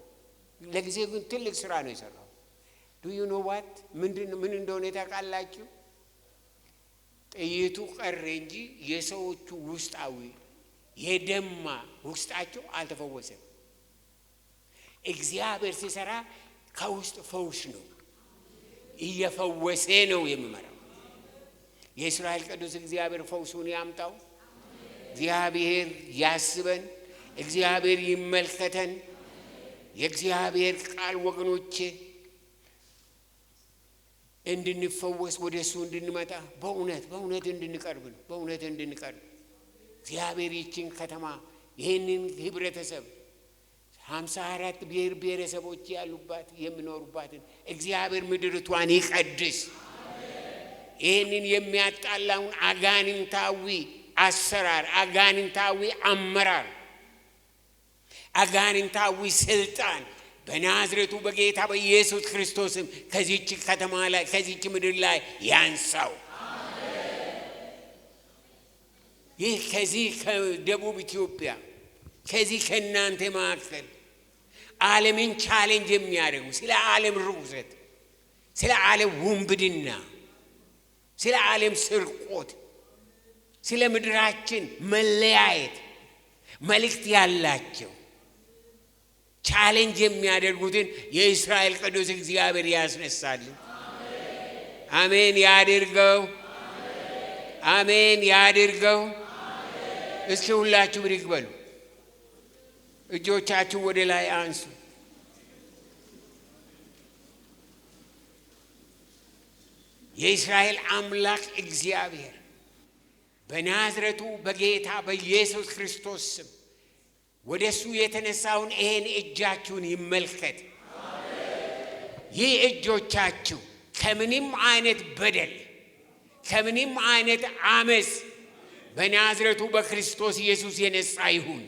ለጊዜው ግን ትልቅ ስራ ነው የሰራው። ዱ ዩ ኖ ዋት ምን እንደሆነ ታውቃላችሁ? ጥይቱ ቀረ እንጂ የሰዎቹ ውስጣዊ የደማ ውስጣቸው አልተፈወሰም። እግዚአብሔር ሲሰራ ከውስጥ ፈውስ ነው፣ እየፈወሰ ነው የሚመራው። የእስራኤል ቅዱስ እግዚአብሔር ፈውሱን ያምጣው። እግዚአብሔር ያስበን፣ እግዚአብሔር ይመልከተን። የእግዚአብሔር ቃል ወገኖቼ እንድንፈወስ ወደሱ እንድንመጣ በእውነት እንድንቀርብ ነው። በእውነት እንድንቀርብ እግዚአብሔር ይችን ከተማ ይህንን ህብረተሰብ 54 ብሔር ብሔረሰቦች ያሉባት የሚኖሩባትን እግዚአብሔር ምድርቷን ይቀድስ። ይህንን የሚያጣላውን አጋንንታዊ አሰራር፣ አጋንንታዊ አመራር፣ አጋንንታዊ ስልጣን በናዝሬቱ በጌታ በኢየሱስ ክርስቶስም ከዚች ከተማ ላይ ከዚች ምድር ላይ ያንሳው። ይህ ከዚህ ከደቡብ ኢትዮጵያ ከዚህ ከእናንተ መካከል ዓለምን ቻሌንጅ የሚያደርጉ ስለ ዓለም ርኩሰት፣ ስለ ዓለም ውንብድና፣ ስለ ዓለም ስርቆት፣ ስለ ምድራችን መለያየት መልእክት ያላቸው ቻሌንጅ የሚያደርጉትን የእስራኤል ቅዱስ እግዚአብሔር ያስነሳልን። አሜን ያድርገው። አሜን ያድርገው። እስኪ ሁላችሁ ብድግ በሉ። እጆቻችሁ ወደ ላይ አንሱ። የእስራኤል አምላክ እግዚአብሔር በናዝሬቱ በጌታ በኢየሱስ ክርስቶስ ስም ወደሱ የተነሳውን ይሄን እጃችሁን ይመልከት። ይህ እጆቻችሁ ከምንም አይነት በደል፣ ከምንም አይነት አመጽ በናዝሬቱ በክርስቶስ ኢየሱስ የነጻ ይሁን።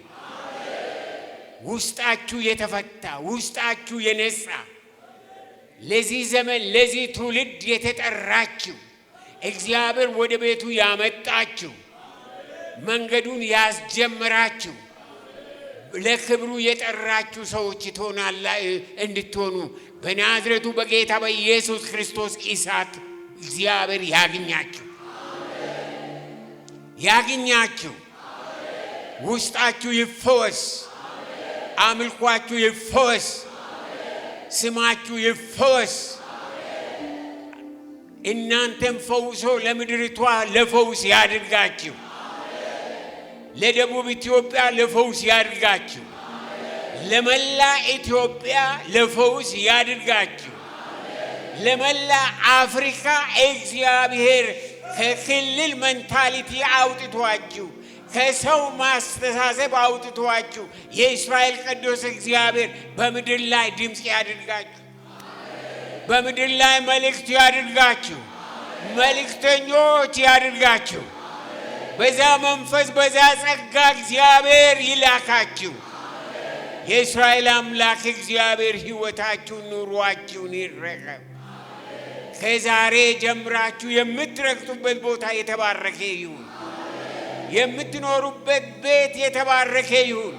ውስጣችሁ የተፈታ፣ ውስጣችሁ የነጻ፣ ለዚህ ዘመን ለዚህ ትውልድ የተጠራችሁ እግዚአብሔር ወደ ቤቱ ያመጣችሁ፣ መንገዱን ያስጀመራችሁ፣ ለክብሩ የጠራችሁ ሰዎች እንድትሆኑ በናዝሬቱ በጌታ በኢየሱስ ክርስቶስ እሳት እግዚአብሔር ያግኛችሁ፣ ያግኛችሁ። ውስጣችሁ ይፈወስ፣ አምልኳችሁ ይፈወስ፣ ስማችሁ ይፈወስ። እናንተም ፈውሶ ለምድሪቷ ለፈውስ ያድርጋችሁ። ለደቡብ ኢትዮጵያ ለፈውስ ያድርጋችሁ። ለመላ ኢትዮጵያ ለፈውስ ያድርጋችሁ። ለመላ አፍሪካ እግዚአብሔር ከክልል ሜንታሊቲ አውጥቷችሁ፣ ከሰው ማስተሳሰብ አውጥቷችሁ የእስራኤል ቅዱስ እግዚአብሔር በምድር ላይ ድምፅ ያድርጋችሁ። በምድር ላይ መልእክት ያድርጋችሁ። መልእክተኞች ያድርጋችሁ። በዛ መንፈስ በዛ ጸጋ እግዚአብሔር ይላካችሁ። የእስራኤል አምላክ እግዚአብሔር ሕይወታችሁን ኑሯችሁን ይረከብ። ከዛሬ ጀምራችሁ የምትረግጡበት ቦታ የተባረከ ይሁን። የምትኖሩበት ቤት የተባረከ ይሁን።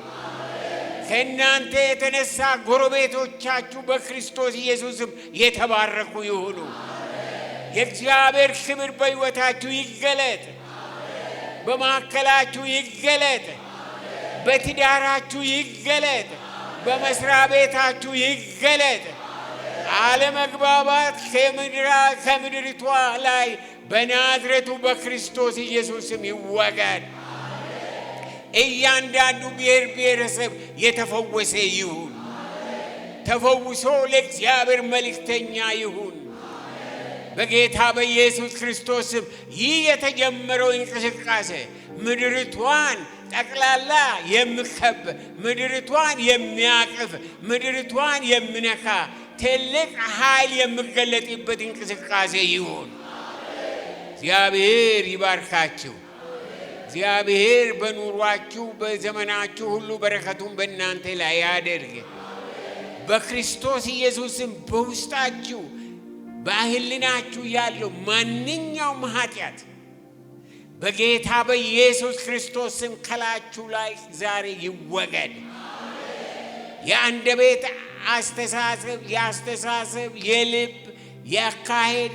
ከእናንተ የተነሳ ጎረቤቶቻችሁ በክርስቶስ ኢየሱስም የተባረኩ ይሁኑ። የእግዚአብሔር ክብር በሕይወታችሁ ይገለጥ፣ በማዕከላችሁ ይገለጥ፣ በትዳራችሁ ይገለጥ፣ በመስሪያ ቤታችሁ ይገለጥ። አለመግባባት ከምድሪቷ ላይ በናዝሬቱ በክርስቶስ ኢየሱስም ይወገድ። እያንዳንዱ ብሔር ብሔረሰብ የተፈወሰ ይሁን፣ ተፈውሶ ለእግዚአብሔር መልእክተኛ ይሁን። በጌታ በኢየሱስ ክርስቶስም ይህ የተጀመረው እንቅስቃሴ ምድሪቷን ጠቅላላ የሚከብ፣ ምድሪቷን የሚያቅፍ፣ ምድሪቷን የሚነካ ትልቅ ኃይል የሚገለጥበት እንቅስቃሴ ይሁን። እግዚአብሔር ይባርካችሁ። እግዚአብሔር በኑሯችሁ በዘመናችሁ ሁሉ በረከቱን በእናንተ ላይ ያደርግ። በክርስቶስ ኢየሱስም በውስጣችሁ በሕሊናችሁ ያለው ማንኛውም ኃጢአት በጌታ በኢየሱስ ክርስቶስ ስም ከላችሁ ላይ ዛሬ ይወገድ። የአንደበት አስተሳሰብ፣ የልብ ያካሄድ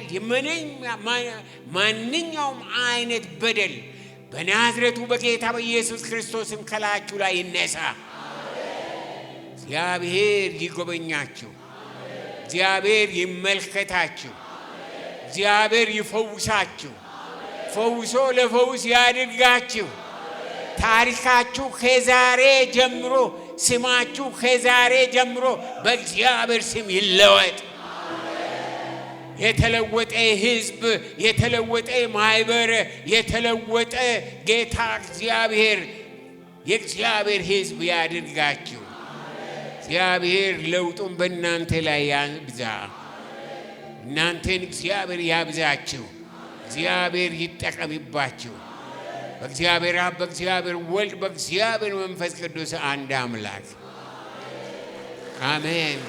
ማንኛውም አይነት በደል በናዝሬቱ በጌታ በኢየሱስ ክርስቶስም ከላችሁ ላይ ይነሳ። እግዚአብሔር ይጎበኛችሁ። እግዚአብሔር ይመልከታችሁ። እግዚአብሔር ይፈውሳችሁ። ፈውሶ ለፈውስ ያድርጋችሁ። ታሪካችሁ ከዛሬ ጀምሮ፣ ስማችሁ ከዛሬ ጀምሮ በእግዚአብሔር ስም ይለወጥ። የተለወጠ ሕዝብ፣ የተለወጠ ማህበር፣ የተለወጠ ጌታ እግዚአብሔር የእግዚአብሔር ሕዝብ ያድርጋችሁ። እግዚአብሔር ለውጡን በእናንተ ላይ ያብዛ። እናንተን እግዚአብሔር ያብዛችሁ። እግዚአብሔር ይጠቀምባችሁ። በእግዚአብሔር አብ፣ በእግዚአብሔር ወልድ፣ በእግዚአብሔር መንፈስ ቅዱስ አንድ አምላክ አሜን።